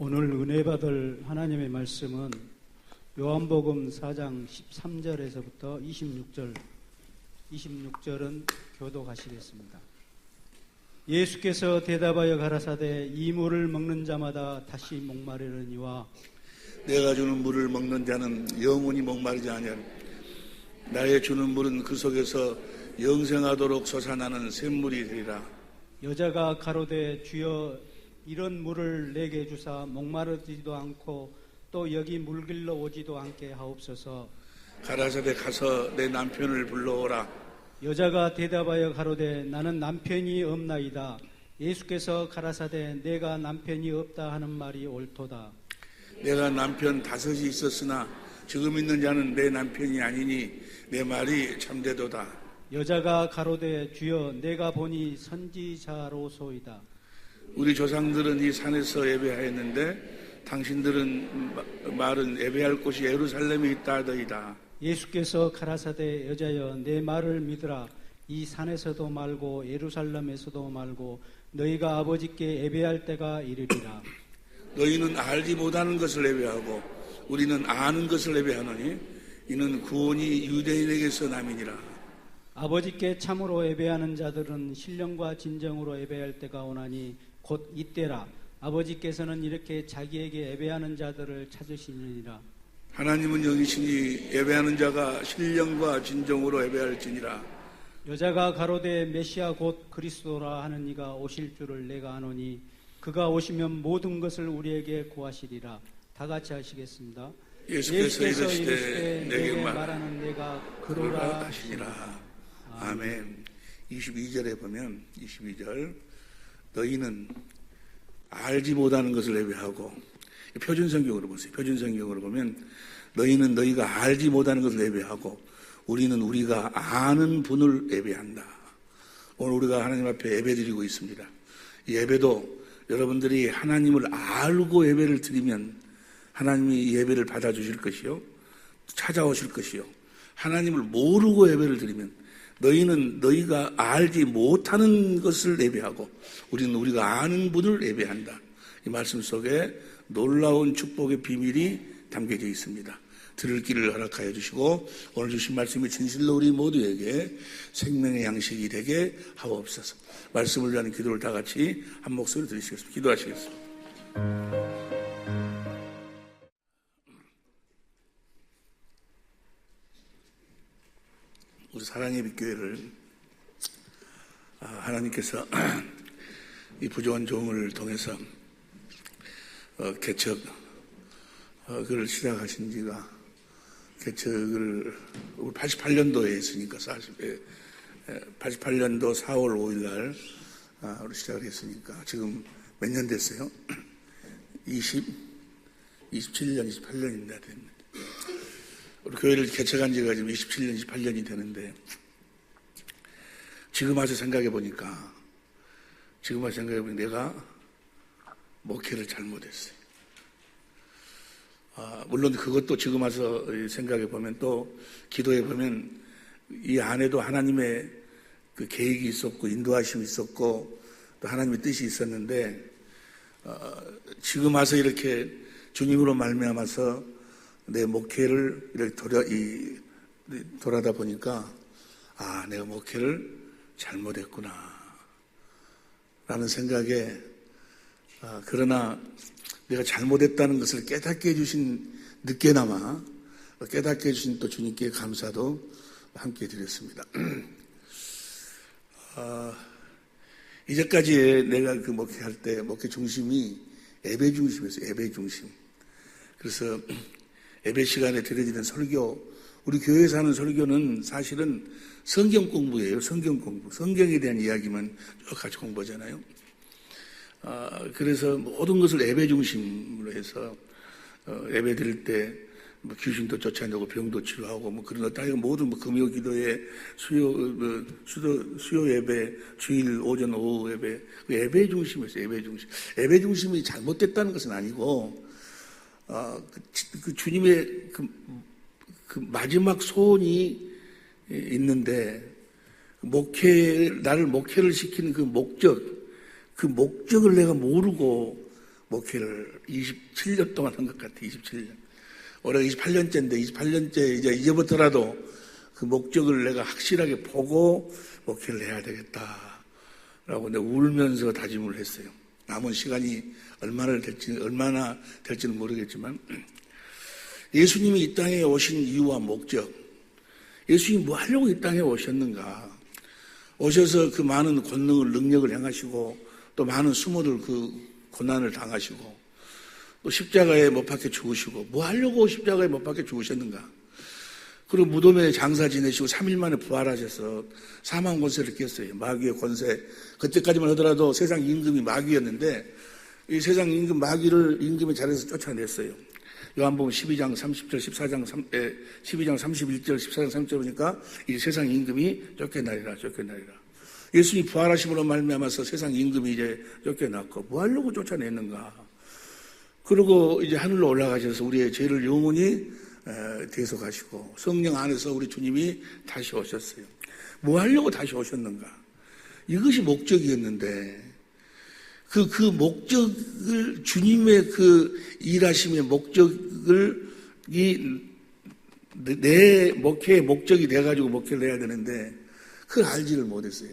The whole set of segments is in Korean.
오늘 은혜 받을 하나님의 말씀은 요한복음 4장 13절에서부터 26절은 교독하시겠습니다. 예수께서 대답하여 가라사대 이 물을 먹는 자마다 다시 목마르느니와 내가 주는 물을 먹는 자는 영원히 목마르지 아니하리라. 나의 주는 물은 그 속에서 영생하도록 솟아나는 샘물이 되리라. 여자가 가로되 주여 이런 물을 내게 주사 목마르지도 않고 또 여기 물길로 오지도 않게 하옵소서. 가라사대 가서 내 남편을 불러오라. 여자가 대답하여 가로되 나는 남편이 없나이다. 예수께서 가라사대 내가 남편이 없다 하는 말이 옳도다. 내가 남편 5이 있었으나 지금 있는 자는 내 남편이 아니니 내 말이 참되도다. 여자가 가로되 주여 내가 보니 선지자로소이다. 우리 조상들은 이 산에서 예배하였는데 당신들은 말은 예배할 곳이 예루살렘에 있다 하더이다. 예수께서 가라사대 여자여 내 말을 믿으라. 이 산에서도 말고 예루살렘에서도 말고 너희가 아버지께 예배할 때가 이르리라. 너희는 알지 못하는 것을 예배하고 우리는 아는 것을 예배하노니 이는 구원이 유대인에게서 남이니라. 아버지께 참으로 예배하는 자들은 신령과 진정으로 예배할 때가 오나니 곧 이때라. 아버지께서는 이렇게 자기에게 예배하는 자들을 찾으시느니라. 하나님은 영이시니 예배하는 자가 신령과 진정으로 예배할지니라. 여자가 가로되 메시아 곧 그리스도라 하는 이가 오실 줄을 내가 아노니 그가 오시면 모든 것을 우리에게 구하시리라. 다 같이 하시겠습니다. 예수께서 이르시되 내게 말하는 내가 그러라 하시니라. 아멘. 22절에 보면 22절 너희는 알지 못하는 것을 예배하고, 표준성경으로 보세요. 표준성경으로 보면 너희는 너희가 알지 못하는 것을 예배하고 우리는 우리가 아는 분을 예배한다. 오늘 우리가 하나님 앞에 예배드리고 있습니다. 이 예배도 여러분들이 하나님을 알고 예배를 드리면 하나님이 이 예배를 받아주실 것이요 찾아오실 것이요, 하나님을 모르고 예배를 드리면 너희는 너희가 알지 못하는 것을 예배하고 우리는 우리가 아는 분을 예배한다. 이 말씀 속에 놀라운 축복의 비밀이 담겨져 있습니다. 들을 길을 허락하여 주시고 오늘 주신 말씀이 진실로 우리 모두에게 생명의 양식이 되게 하옵소서. 말씀을 위한 기도를 다 같이 한 목소리로 드리시겠습니다. 기도하시겠습니다. 우리 사랑의 빛교회를 하나님께서 이 부조한 종을 통해서 개척을 시작하신 지가, 개척을 88년도에 했으니까 88년도 4월 5일 날 우리 시작을 했으니까 지금 몇 년 됐어요? 27년, 28년이나 됩니다. 우리 교회를 개척한 지가 지금 27년, 28년이 되는데 지금 와서 생각해 보니까 내가 목회를 잘못했어요. 물론 그것도 지금 와서 생각해 보면 또 기도해 보면 이 안에도 하나님의 그 계획이 있었고 인도하심이 있었고 또 하나님의 뜻이 있었는데 지금 와서 이렇게 주님으로 말미암아서 내 목회를 이렇게 돌아다 보니까 내가 목회를 잘못했구나 라는 생각에, 그러나 내가 잘못했다는 것을 깨닫게 해주신, 늦게나마 깨닫게 해주신 또 주님께 감사도 함께 드렸습니다. 이제까지 내가 그 목회할 때 목회 중심이 예배 중심이었어요. 예배 중심. 그래서 예배 시간에 드려지는 설교, 우리 교회에서 하는 설교는 사실은 성경 공부예요. 성경 공부. 성경에 대한 이야기만 쭉 같이 공부하잖아요. 그래서 모든 것을 예배 중심으로 해서 예배 드릴 때 뭐 귀신도 쫓아내고 병도 치료하고 뭐 그런 것 다 모든 금요 기도회, 수요 예배, 주일 오전 오후 예배, 예배 중심이었어요. 예배 중심. 예배 중심이 잘못됐다는 것은 아니고 그 주님의 그 마지막 소원이 있는데 나를 목회를 시키는 그 목적을 내가 모르고 목회를 27년 동안 한 것 같아. 27년. 올해가 28년째인데 28년째 이제부터라도 그 목적을 내가 확실하게 보고 목회를 해야 되겠다라고 내가 울면서 다짐을 했어요. 남은 시간이 얼마나 될지는 모르겠지만 예수님이 이 땅에 오신 이유와 목적, 예수님이 뭐 하려고 이 땅에 오셨는가? 오셔서 그 많은 권능을 능력을 행하시고 또 많은 수모들 그 고난을 당하시고 또 십자가에 못 박혀 죽으시고 뭐 하려고 십자가에 못 박혀 죽으셨는가? 그리고 무덤에 장사 지내시고 3일 만에 부활하셔서 사망 권세를 깼어요. 마귀의 권세. 그때까지만 하더라도 세상 임금이 마귀였는데 이 세상 임금 마귀를 임금의 자리에서 쫓아냈어요. 요한복음 12장 30절, 12장 31절, 14장 30절 보니까 이 세상 임금이 쫓겨나리라. 예수님이 부활하심으로 말미암아서 세상 임금이 이제 쫓겨났고 뭐 하려고 쫓아냈는가? 그리고 이제 하늘로 올라가셔서 우리의 죄를 영원히 대속하시고 성령 안에서 우리 주님이 다시 오셨어요. 뭐 하려고 다시 오셨는가? 이것이 목적이었는데 그 목적을 주님의 그 일하심의 목적을 내 목회의 목적이 돼가지고 목회를 해야 되는데 그걸 알지를 못했어요.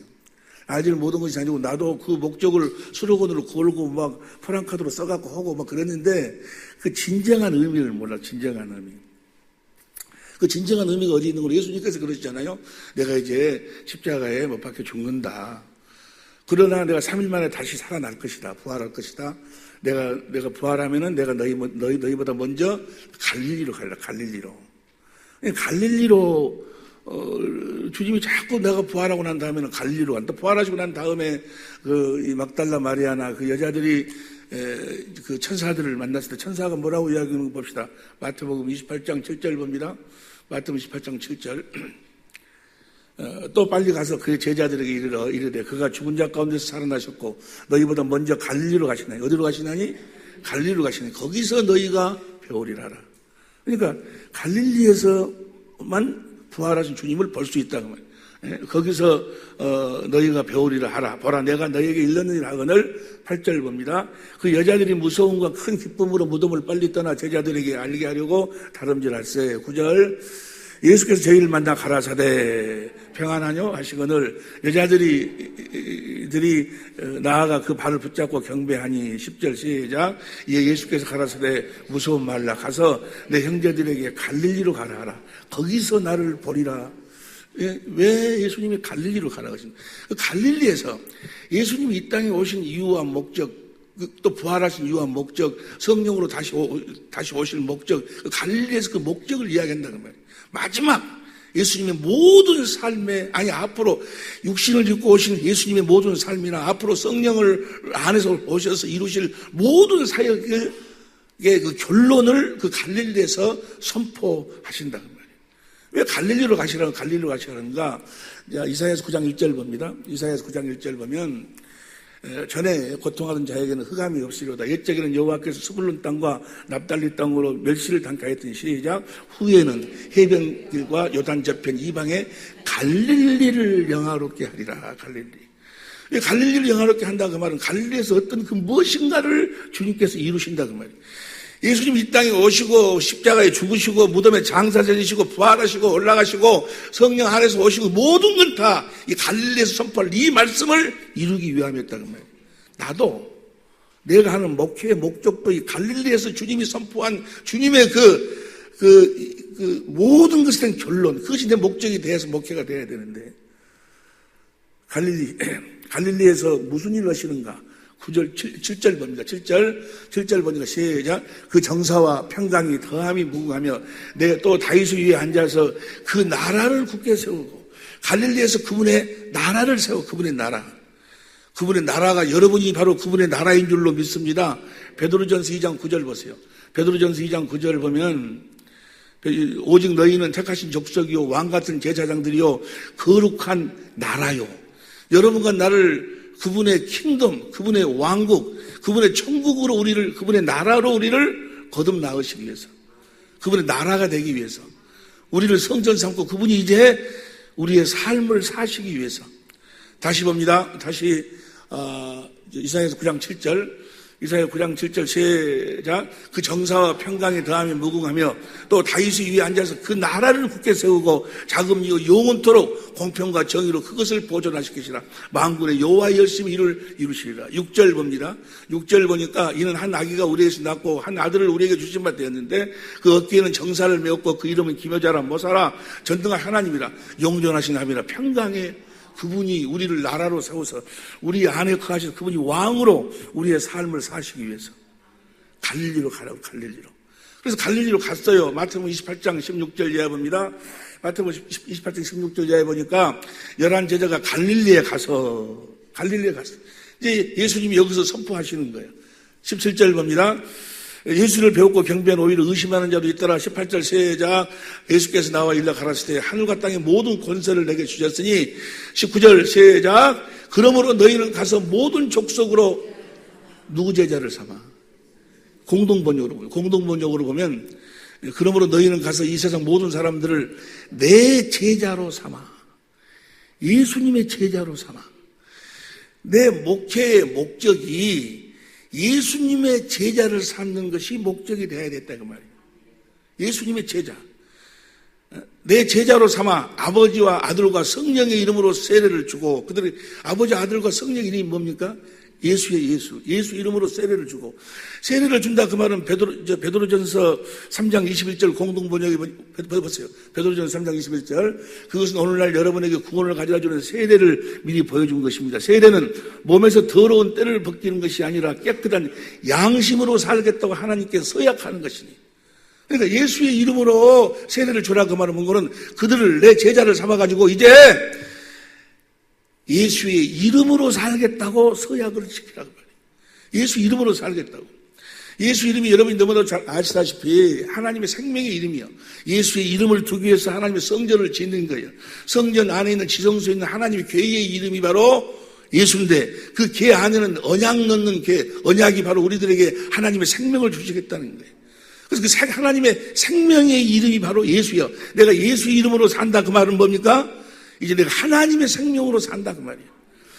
알지를 못한 것이 아니고 나도 그 목적을 슬로건으로 걸고 막 프랑카드로 써갖고 하고 막 그랬는데 그 진정한 의미를 몰라. 진정한 의미. 그 진정한 의미가 어디 있는 걸 예수님께서 그러시잖아요. 내가 이제 십자가에 못 박혀 죽는다. 그러나 내가 3일 만에 다시 살아날 것이다. 부활할 것이다. 내가 부활하면은 내가 너희보다 먼저 갈릴리로 갈라. 갈릴리로 주님이 자꾸 내가 부활하고 난 다음에는 갈릴리로 간다. 부활하시고 난 다음에 이 막달라 마리아나 그 여자들이 그 천사들을 만났을 때 천사가 뭐라고 이야기하는 거 봅시다. 마태복음 28장 7절 봅니다. 마태복음 28장 7절. 또 빨리 가서 그의 제자들에게 이르되 그가 죽은 자 가운데서 살아나셨고 너희보다 먼저 갈릴리로 가시나니. 어디로 가시나니? 갈릴리로 가시나니. 거기서 너희가 배우리라. 그러니까 갈릴리에서만 부활하신 주님을 볼 수 있다. 거기서 너희가 배우리라 하라. 보라 내가 너희에게 일렀느니라 하거늘 8절 봅니다. 그 여자들이 무서움과 큰 기쁨으로 무덤을 빨리 떠나 제자들에게 알게 하려고 다름질할세. 9절 예수께서 저희를 만나 가라사대 평안하뇨 하시거늘 여자들이 나아가 그 발을 붙잡고 경배하니. 10절 시작. 예수께서 가라사대 무서움 말라. 가서 내 형제들에게 갈릴리로 가라 하라. 거기서 나를 보리라. 왜 예수님이 갈릴리로 가라 하십니까? 그 갈릴리에서 예수님이 이 땅에 오신 이유와 목적, 또 부활하신 이유와 목적, 성령으로 다시 오실 목적, 그 갈릴리에서 그 목적을 이야기한다는 말이에요. 마지막 예수님의 모든 삶에, 앞으로 육신을 입고 오신 예수님의 모든 삶이나 앞으로 성령을 안에서 오셔서 이루실 모든 사역의 그 결론을 그 갈릴리에서 선포하신다는 말이에요. 왜 갈릴리로 가시라는가? 이사야서 9장 1절 봅니다. 이사야서 9장 1절 보면 전에 고통하던 자에게는 흑암이 없으리로다. 옛적에는 여호와께서 스불론 땅과 납달리 땅으로 멸시를 당하였더니 시작. 후에는 해변길과 요단 저편 이방에 갈릴리를 영화롭게 하리라. 갈릴리를 영화롭게 한다 그 말은 갈릴리에서 어떤 그 무엇인가를 주님께서 이루신다 그 말이에요. 예수님 이 땅에 오시고 십자가에 죽으시고 무덤에 장사 지내시고 부활하시고 올라가시고 성령 안에서 오시고 모든 건 다 이 갈릴리에서 선포할 이 말씀을 이루기 위함이었다는 말이에요. 나도 내가 하는 목회의 목적도 이 갈릴리에서 주님이 선포한 주님의 그 모든 것에 대한 결론, 그것이 내 목적이 되어서 목회가 돼야 되는데 갈릴리에서 무슨 일을 하시는가? 9절, 7절 봅니다. 7절 보니까 시작. 그 정사와 평강이 더함이 무궁하며 내가 또 다윗의 위에 앉아서 그 나라를 굳게 세우고 갈릴리에서 그분의 나라를 세우고 그분의 나라가 여러분이 바로 그분의 나라인 줄로 믿습니다. 베드로전서 2장 9절 보세요. 베드로전서 2장 9절 보면 오직 너희는 택하신 족속이요 왕같은 제사장들이요 거룩한 나라요. 여러분과 나를 그분의 킹덤, 그분의 왕국, 그분의 천국으로 그분의 나라로 우리를 거듭 나으시기 위해서, 그분의 나라가 되기 위해서, 우리를 성전 삼고 그분이 이제 우리의 삶을 사시기 위해서. 다시 봅니다. 다시 이사야서 9장 7절 이사야 9장 7절 시작. 그 정사와 평강에 더하며 무궁하며 또 다윗의 위에 앉아서 그 나라를 굳게 세우고 자금이요 영원토록 공평과 정의로 그것을 보존하실 것이라. 만군의 여호와의 열심히 이를 이루시리라. 6절 봅니다. 6절 보니까 이는 한 아기가 우리에게서 낳고 한 아들을 우리에게 주신 바 되었는데 그 어깨에는 정사를 메었고 그 이름은 기묘자라 모사라 전등한 하나님이라. 용존하신 하나님이라. 평강의 그분이 우리를 나라로 세워서 우리 안에 거하셔서 그분이 왕으로 우리의 삶을 사시기 위해서 갈릴리로 가라고. 갈릴리로. 그래서 갈릴리로 갔어요. 마태복음 28장 16절 이하에 봅니다. 마태복음 28장 16절 이하에 보니까 11 제자가 갈릴리에 가서 이제 예수님이 여기서 선포하시는 거예요. 17절 봅니다. 예수를 배웠고 경배한 오히려 의심하는 자도 있더라. 18절 시작. 예수께서 나와 일러 가라사대 하늘과 땅의 모든 권세를 내게 주셨으니 19절 시작. 그러므로 너희는 가서 모든 족속으로 누구 제자를 삼아? 공동번역으로 보면 그러므로 너희는 가서 이 세상 모든 사람들을 내 제자로 삼아. 예수님의 제자로 삼아. 내 목회의 목적이 예수님의 제자를 삼는 것이 목적이 되어야 됐다 그 말이에요. 예수님의 제자. 내 제자로 삼아 아버지와 아들과 성령의 이름으로 세례를 주고, 그들이 아버지 아들과 성령의 이름이 뭡니까? 예수의 예수 이름으로 세례를 주고, 세례를 준다 그 말은 베드로전서 3장 21절 공동번역에 보세요. 베드로전서 3장 21절 그것은 오늘날 여러분에게 구원을 가져다 주는 세례를 미리 보여준 것입니다. 세례는 몸에서 더러운 때를 벗기는 것이 아니라 깨끗한 양심으로 살겠다고 하나님께 서약하는 것이니. 그러니까 예수의 이름으로 세례를 주라 그 말은 뭔가는 그들을 내 제자를 삼아가지고 이제 예수의 이름으로 살겠다고 서약을 시키라고 말이에요. 예수 이름으로 살겠다고. 예수 이름이 여러분이 너무나 잘 아시다시피 하나님의 생명의 이름이요. 예수의 이름을 두기 위해서 하나님의 성전을 짓는 거예요. 성전 안에 있는 지성소에 있는 하나님의 궤의 이름이 바로 예수인데 그 궤 안에는 언약 넣는 궤, 언약이 바로 우리들에게 하나님의 생명을 주시겠다는 거예요. 그래서 그 하나님의 생명의 이름이 바로 예수요. 내가 예수 이름으로 산다 그 말은 뭡니까? 이제 내가 하나님의 생명으로 산다 그 말이에요.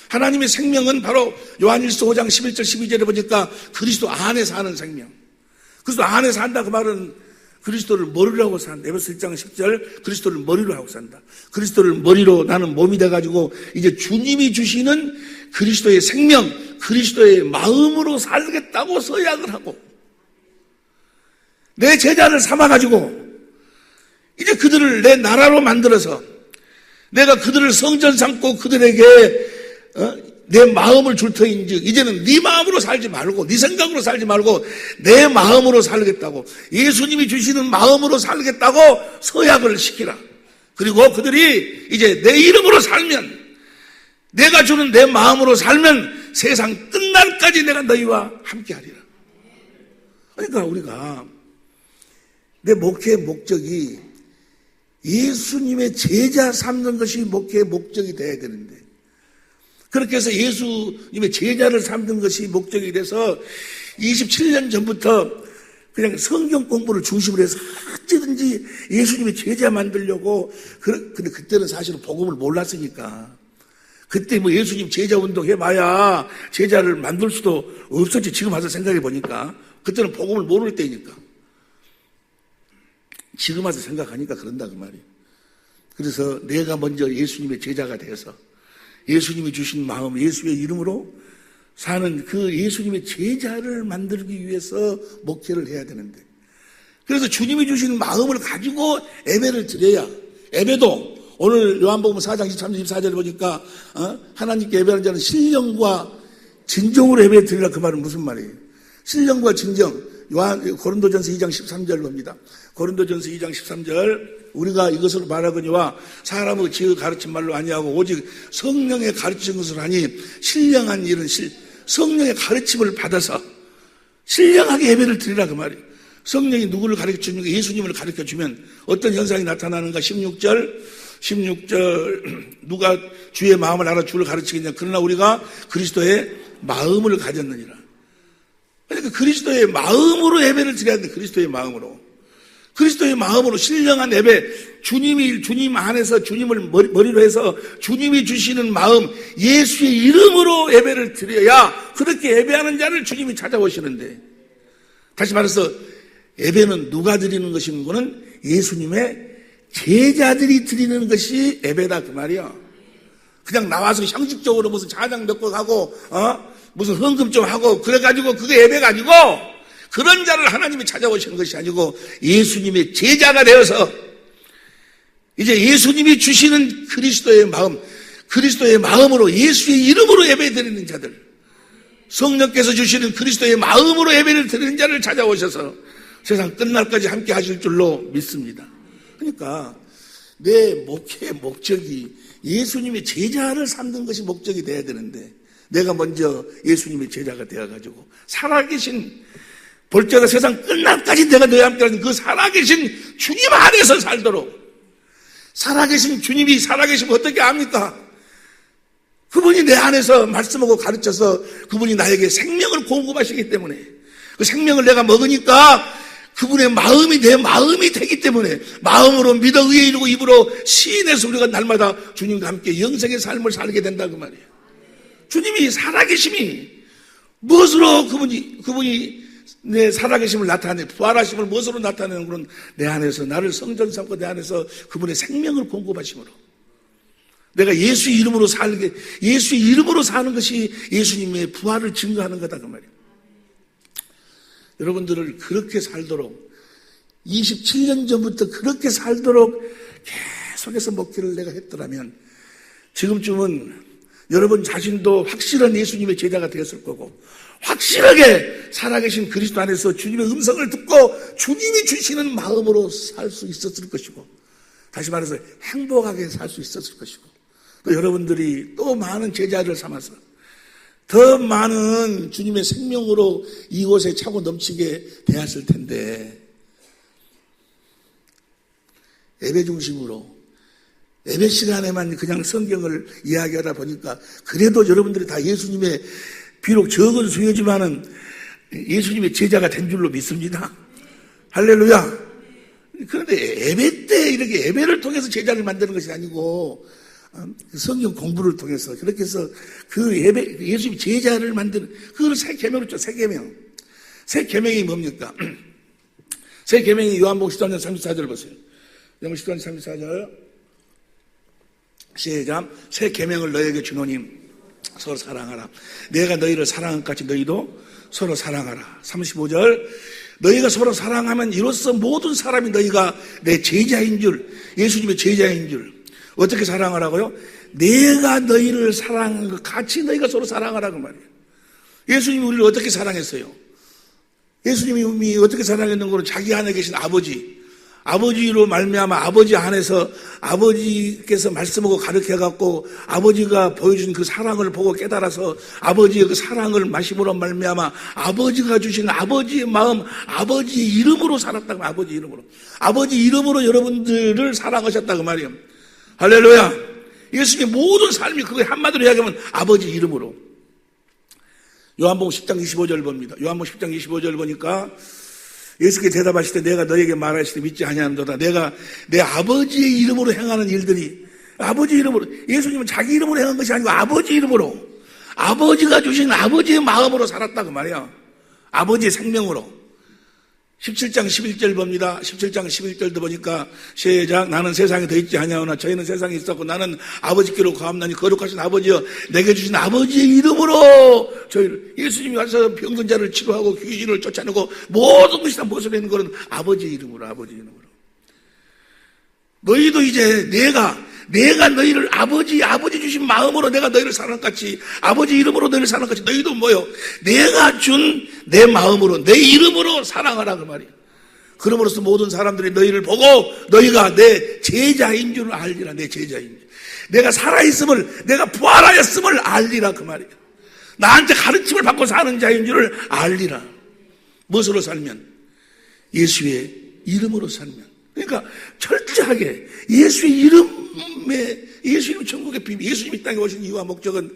하나님의 생명은 바로 요한일서 5장 11절 12절에 보니까 그리스도 안에 사는 생명. 그리스도 안에 산다 그 말은 그리스도를 머리로 하고 산다. 에베소 1장 10절 그리스도를 머리로 하고 산다. 그리스도를 머리로 나는 몸이 돼가지고 이제 주님이 주시는 그리스도의 생명, 그리스도의 마음으로 살겠다고 서약을 하고 내 제자를 삼아가지고 이제 그들을 내 나라로 만들어서 내가 그들을 성전 삼고 그들에게 내 마음을 줄 터인즉 이제는 네 마음으로 살지 말고 네 생각으로 살지 말고 내 마음으로 살겠다고 예수님이 주시는 마음으로 살겠다고 서약을 시키라. 그리고 그들이 이제 내 이름으로 살면 내가 주는 내 마음으로 살면 세상 끝날까지 내가 너희와 함께하리라. 그러니까 우리가 내 목회의 목적이 예수님의 제자 삼는 것이 목회의 목적이 되어야 되는데 그렇게 해서 예수님의 제자를 삼는 것이 목적이 돼서 27년 전부터 그냥 성경 공부를 중심으로 해서 어찌든지 예수님의 제자 만들려고 근데 그때는 사실은 복음을 몰랐으니까 그때 뭐 예수님 제자 운동 해봐야 제자를 만들 수도 없었지. 지금 와서 생각해 보니까 그때는 복음을 모를 때니까 지금 와서 생각하니까 그런다 그 말이에요. 그래서 내가 먼저 예수님의 제자가 되어서 예수님이 주신 마음, 예수의 이름으로 사는 그 예수님의 제자를 만들기 위해서 목회를 해야 되는데 그래서 주님이 주신 마음을 가지고 예배를 드려야 예배도 오늘 요한복음 4장 23절 24절을 보니까 하나님께 예배하는 자는 신령과 진정으로 예배 드리라 그 말은 무슨 말이에요? 신령과 진정 고린도전서 2장 13절 봅니다. 고린도전서 2장 13절 우리가 이것으로 말하거니와 사람의 지혜 가르친 말로 아니하고 오직 성령의 가르친 것을 하니 신령한 일은 성령의 가르침을 받아서 신령하게 예배를 드리라 그 말이에요. 성령이 누구를 가르쳐주는가? 예수님을 가르쳐주면 어떤 현상이 나타나는가? 16절 누가 주의 마음을 알아 주를 가르치겠냐? 그러나 우리가 그리스도의 마음을 가졌느니라. 그러니까 그리스도의 마음으로 예배를 드려야 되는데 그리스도의 마음으로 그리스도의 마음으로 신령한 예배, 주님 안에서 주님을 머리로 해서 주님이 주시는 마음, 예수의 이름으로 예배를 드려야 그렇게 예배하는 자를 주님이 찾아오시는데, 다시 말해서 예배는 누가 드리는 것인가는 예수님의 제자들이 드리는 것이 예배다 그 말이야. 그냥 나와서 형식적으로 무슨 자장 몇 곡 하고 무슨 헌금 좀 하고 그래가지고 그게 예배가 아니고, 그런 자를 하나님이 찾아오시는 것이 아니고 예수님의 제자가 되어서 이제 예수님이 주시는 그리스도의 마음, 그리스도의 마음으로 예수의 이름으로 예배 드리는 자들, 성령께서 주시는 그리스도의 마음으로 예배를 드리는 자를 찾아오셔서 세상 끝날까지 함께 하실 줄로 믿습니다. 그러니까 내 목회의 목적이 예수님의 제자를 삼는 것이 목적이 돼야 되는데, 내가 먼저 예수님의 제자가 되어가지고 살아계신, 볼때가 세상 끝날까지 내가 너희와 함께 하는 그 살아계신 주님 안에서 살도록, 살아계신 주님이 살아계시면 어떻게 합니까? 그분이 내 안에서 말씀하고 가르쳐서 그분이 나에게 생명을 공급하시기 때문에, 그 생명을 내가 먹으니까 그분의 마음이 내 마음이 되기 때문에 마음으로 믿어 의에 이르고 입으로 시인해서 우리가 날마다 주님과 함께 영생의 삶을 살게 된다 그 말이에요. 주님이 살아계심이 무엇으로 그분이 내 살아계심을 나타내, 부활하심을 무엇으로 나타내는 그런 내 안에서 나를 성전 삼고 내 안에서 그분의 생명을 공급하심으로 내가 예수의 이름으로 살게, 예수의 이름으로 사는 것이 예수님의 부활을 증거하는 거다 그 말이에요. 여러분들을 그렇게 살도록 27년 전부터 그렇게 살도록 계속해서 목회를 내가 했더라면 지금쯤은 여러분 자신도 확실한 예수님의 제자가 되었을 거고, 확실하게 살아계신 그리스도 안에서 주님의 음성을 듣고 주님이 주시는 마음으로 살 수 있었을 것이고, 다시 말해서 행복하게 살 수 있었을 것이고, 또 여러분들이 또 많은 제자를 삼아서 더 많은 주님의 생명으로 이곳에 차고 넘치게 되었을 텐데, 예배 중심으로 예배 시간에만 그냥 성경을 이야기하다 보니까 그래도 여러분들이 다 예수님의 비록 적은 수요지만은 예수님의 제자가 된 줄로 믿습니다. 할렐루야. 그런데 예배 때 이렇게 예배를 통해서 제자를 만드는 것이 아니고 성경 공부를 통해서 그렇게 해서 그 예배, 예수님 제자를 만드는, 그걸 새 계명으로 했죠. 새 계명. 새 계명이 뭡니까? 새 계명이 요한복음 13장 34절 보세요. 요한복음 13장 34절. 시작. 새 계명을 너에게 주노니 서로 사랑하라. 내가 너희를 사랑한 것 같이 너희도 서로 사랑하라. 35절. 너희가 서로 사랑하면 이로써 모든 사람이 너희가 내 제자인 줄, 예수님의 제자인 줄. 어떻게 사랑하라고요? 내가 너희를 사랑한 것 같이 너희가 서로 사랑하라고 말이에요. 예수님이 우리를 어떻게 사랑했어요? 예수님이 어떻게 사랑했는 거는 자기 안에 계신 아버지로 말미암아 아버지 안에서 아버지께서 말씀하고 가르쳐갖고 아버지가 보여준 그 사랑을 보고 깨달아서 아버지의 그 사랑을 마심으로 말미암아 아버지가 주신 아버지의 마음, 아버지의 이름으로 살았다고, 아버지 이름으로 여러분들을 사랑하셨다고 말이에요. 할렐루야. 예수님의 모든 삶이 그거 한마디로 이야기하면 아버지 이름으로. 요한복음 10장 25절 봅니다. 요한복음 10장 25절 보니까 예수께 대답하실 때 내가 너에게 말하실 때 믿지 아니하는도다. 내가 내 아버지의 이름으로 행하는 일들이, 아버지 이름으로, 예수님은 자기 이름으로 행한 것이 아니고 아버지 이름으로, 아버지가 주신 아버지의 마음으로 살았다고 말이야. 아버지의 생명으로. 17장 11절 봅니다. 17장 11절도 보니까 시작. 나는 세상에 더 있지 아니하오나 저희는 세상에 있었고 나는 아버지께로 가옵나니 거룩하신 아버지여 내게 주신 아버지의 이름으로 저희를, 예수님이 와서 병든 자를 치료하고 귀신을 쫓아내고 모든 것이 다 무엇을 하는 거는 아버지의 이름으로. 너희도 이제 내가 너희를 아버지 주신 마음으로 내가 너희를 사랑같이, 아버지 이름으로 너희를 사랑같이 너희도 뭐요? 내가 준 내 마음으로, 내 이름으로 사랑하라 그 말이에요. 그러므로서 모든 사람들이 너희를 보고 너희가 내 제자인 줄 알리라. 내 제자인 줄. 내가 살아있음을, 내가 부활하였음을 알리라 그 말이에요. 나한테 가르침을 받고 사는 자인 줄을 알리라. 무엇으로 살면? 예수의 이름으로 살면. 그러니까 철저하게 예수의 예수님 천국의 비밀, 예수님이 땅에 오신 이유와 목적은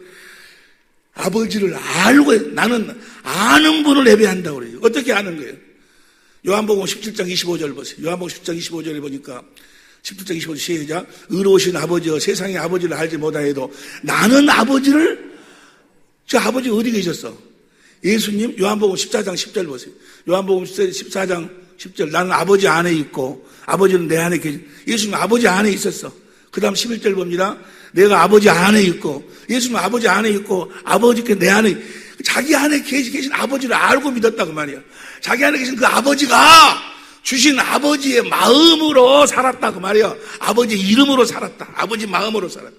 아버지를 알고, 나는 아는 분을 예배한다고 그래요. 어떻게 아는 거예요? 요한복음 17장 25절 보세요. 요한복음 17장 25절에 보니까 17장 25절 시작. 의로우신 아버지여 세상의 아버지를 알지 못하여도 나는 아버지를, 저 아버지 어디 계셨어? 예수님 요한복음 14장 10절 보세요. 요한복음 14장 10절 나는 아버지 안에 있고 아버지는 내 안에 계시. 예수님 아버지 안에 있었어. 그 다음 11절 봅니다. 내가 아버지 안에 있고, 예수님 아버지 안에 있고 아버지께 내 안에, 자기 안에 계신 아버지를 알고 믿었다 그 말이야. 자기 안에 계신 그 아버지가 주신 아버지의 마음으로 살았다 그 말이야. 아버지 이름으로 살았다. 아버지 마음으로 살았다.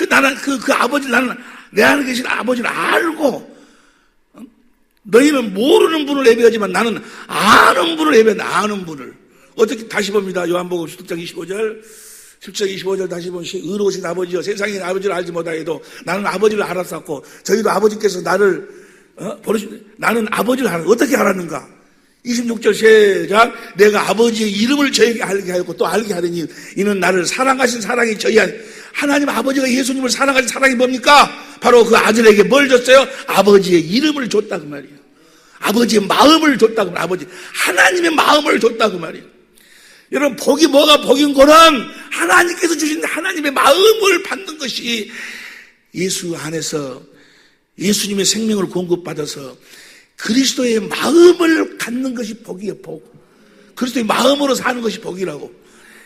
나는 그 아버지, 나는 내 안에 계신 아버지를 알고, 너희는 모르는 분을 예배하지만 나는 아는 분을 예배한다. 아는 분을. 어떻게 다시 봅니다. 요한복음 10장 25절. 10장 25절 다시 보면 의로우신 아버지여 세상의 아버지를 알지 못하여도 나는 아버지를 알았었고 저희도 아버지께서 나를 나는 아버지를 알았. 어떻게 알았는가? 26절 시작. 내가 아버지의 이름을 저에게 알게 하였고 또 알게 하더니 이는 나를 사랑하신 사랑이 저희 안에. 하나님 아버지가 예수님을 사랑하신 사랑이 뭡니까? 바로 그 아들에게 뭘 줬어요? 아버지의 이름을 줬다 그 말이에요. 아버지의 마음을 줬다 그 말이에요. 아버지 하나님의 마음을 줬다 그 말이에요. 여러분 복이 뭐가 복인 거는 하나님께서 주신 하나님의 마음을 받는 것이 예수 안에서 예수님의 생명을 공급받아서 그리스도의 마음을 갖는 것이 복이에요. 복. 그리스도의 마음으로 사는 것이 복이라고.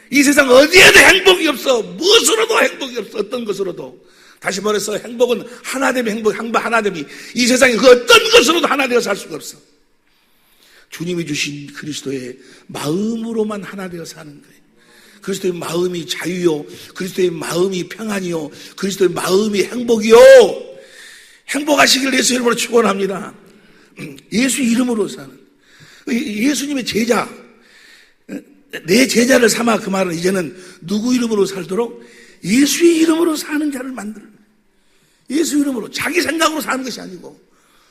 이 세상 어디에도 행복이 없어. 무엇으로도 행복이 없어. 어떤 것으로도. 다시 말해서 행복은 하나됨이 하나됨이 이 세상에 그 어떤 것으로도 하나 되어 살 수가 없어. 주님이 주신 그리스도의 마음으로만 하나 되어 사는 거예요. 그리스도의 마음이 자유요, 그리스도의 마음이 평안이요, 그리스도의 마음이 행복이요. 행복하시길 예수 이름으로 축원합니다. 예수 이름으로 사는 예수님의 제자, 내 제자를 삼아 그 말은 이제는 누구 이름으로 살도록 예수의 이름으로 사는 자를 만드는 거예요. 예수 이름으로. 자기 생각으로 사는 것이 아니고.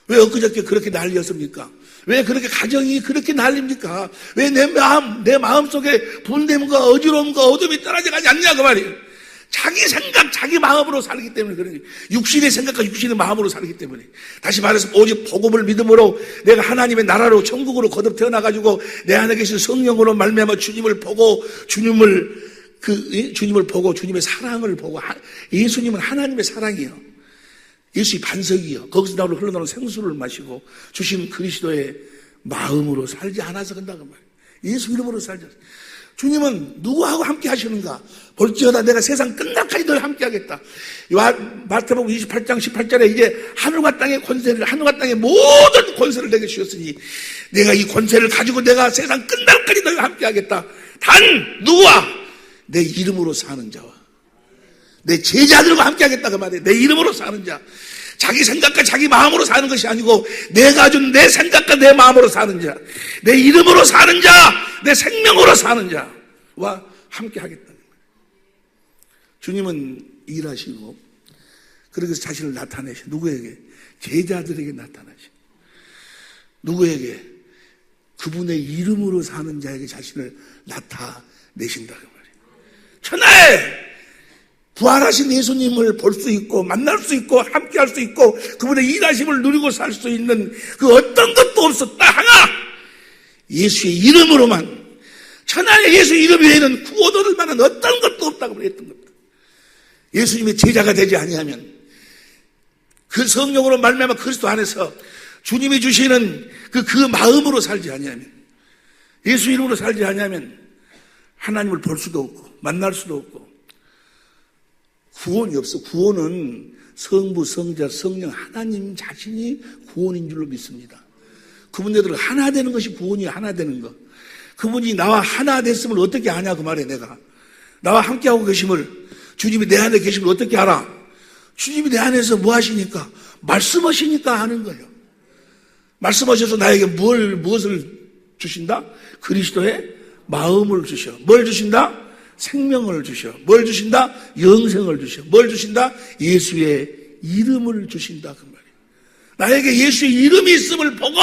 왜 엊그저께 그렇게 난리였습니까? 왜 그렇게 가정이 그렇게 난립니까? 왜 내 마음 속에 분냄과 어지러움과 어둠이 떨어져 가지 않냐 그 말이에요. 자기 생각, 자기 마음으로 살기 때문에 그런 거예요. 육신의 생각과 육신의 마음으로 살기 때문에. 다시 말해서 오직 복음을 믿음으로 내가 하나님의 나라로 천국으로 거듭 태어나가지고 내 안에 계신 성령으로 말미암아 주님을 보고 주님을 보고 주님의 사랑을 보고 예수님은 하나님의 사랑이에요. 예수의 반석이요. 거기서 흘러나오는 생수를 마시고 주신 그리스도의 마음으로 살지 않아서 그런다고 말이에요. 예수 이름으로 살지 않아서. 주님은 누구하고 함께 하시는가? 볼지어다 내가 세상 끝날까지 널 함께 하겠다. 마태복음 28장 18절에 이제 하늘과 땅의 권세를, 하늘과 땅의 모든 권세를 내게 주셨으니 내가 이 권세를 가지고 내가 세상 끝날까지 너희와 함께 하겠다. 단 누구와? 내 이름으로 사는 자와 내 제자들과 함께 하겠다 그 말이에요. 내 이름으로 사는 자. 자기 생각과 자기 마음으로 사는 것이 아니고 내가 준 내 생각과 내 마음으로 사는 자, 내 이름으로 사는 자, 내 생명으로 사는 자와 함께 하겠다. 주님은 일하시고 그렇게 해서 자신을 나타내시. 누구에게? 제자들에게 나타나시. 누구에게? 그분의 이름으로 사는 자에게 자신을 나타내신다 그 말이에요. 천하에 부활하신 예수님을 볼 수 있고 만날 수 있고 함께 할 수 있고 그분의 일하심을 누리고 살 수 있는 그 어떤 것도 없었다 하나 예수의 이름으로만, 천하의 예수 이름 외에는 구원 얻을 만한 어떤 것도 없다고 그랬던 겁니다. 예수님의 제자가 되지 아니하면, 그 성령으로 말미암아 그리스도 안에서 주님이 주시는 그 마음으로 살지 아니하면, 예수 이름으로 살지 아니하면 하나님을 볼 수도 없고 만날 수도 없고 구원이 없어. 구원은 성부, 성자, 성령 하나님 자신이 구원인 줄로 믿습니다. 그분들은 하나 되는 것이 구원이야. 하나 되는 거. 그분이 나와 하나 됐음을 어떻게 아냐 그 말이에요. 내가 나와 함께하고 계심을, 주님이 내 안에 계심을 어떻게 알아? 주님이 내 안에서 뭐 하시니까? 말씀하시니까 하는 거예요. 말씀하셔서 나에게 무엇을 주신다? 그리스도의 마음을 주셔. 뭘 주신다? 생명을 주셔. 뭘 주신다? 영생을 주셔. 뭘 주신다? 예수의 이름을 주신다 그 말이에요. 나에게 예수의 이름이 있음을 보고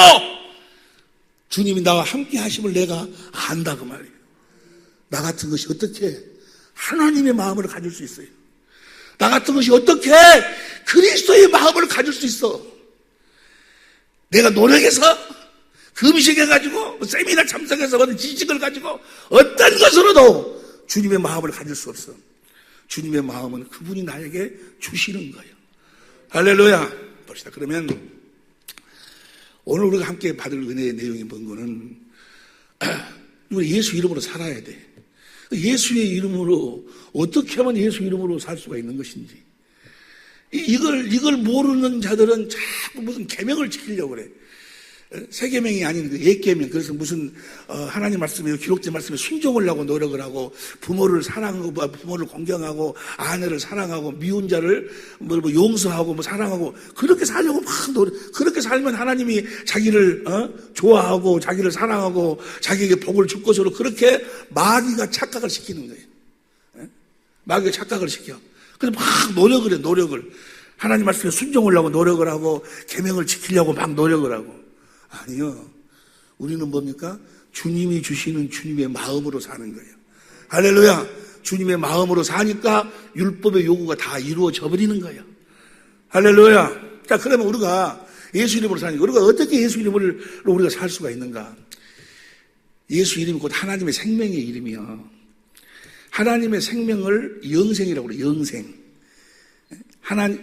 주님이 나와 함께 하심을 내가 안다 그 말이에요. 나 같은 것이 어떻게 하나님의 마음을 가질 수 있어요? 나 같은 것이 어떻게 그리스도의 마음을 가질 수 있어? 내가 노력해서 금식해가지고 세미나 참석해서 얻은 지식을 가지고 어떤 것으로도 주님의 마음을 가질 수 없어. 주님의 마음은 그분이 나에게 주시는 거예요. 할렐루야. 봅시다. 그러면 오늘 우리가 함께 받을 은혜의 내용이 뭔 거는 우리 예수 이름으로 살아야 돼. 예수의 이름으로 어떻게 하면 예수 이름으로 살 수가 있는 것인지 이걸 모르는 자들은 자꾸 무슨 계명을 지키려고 그래. 세 계명이 아닌 그 옛 계명. 그래서 무슨 하나님 말씀에 기록된 말씀에 순종을 하고 노력을 하고 부모를 사랑하고 부모를 공경하고 아내를 사랑하고 미운 자를 뭐 용서하고 뭐 사랑하고 그렇게 살려고 막 그렇게 살면 하나님이 자기를 좋아하고 자기를 사랑하고 자기에게 복을 줄 것으로 그렇게 마귀가 착각을 시키는 거예요. 마귀가 착각을 시켜. 그래서 막 노력을 해. 노력을 하나님 말씀에 순종을 하고 노력을 하고 계명을 지키려고 막 노력을 하고. 아니요. 우리는 뭡니까? 주님이 주시는 주님의 마음으로 사는 거예요. 할렐루야. 주님의 마음으로 사니까 율법의 요구가 다 이루어져 버리는 거예요. 할렐루야. 자, 그러면 우리가 예수 이름으로 사니까 우리가 어떻게 예수 이름으로 우리가 살 수가 있는가? 예수 이름이 곧 하나님의 생명의 이름이요. 하나님의 생명을 영생이라고 그래요. 영생.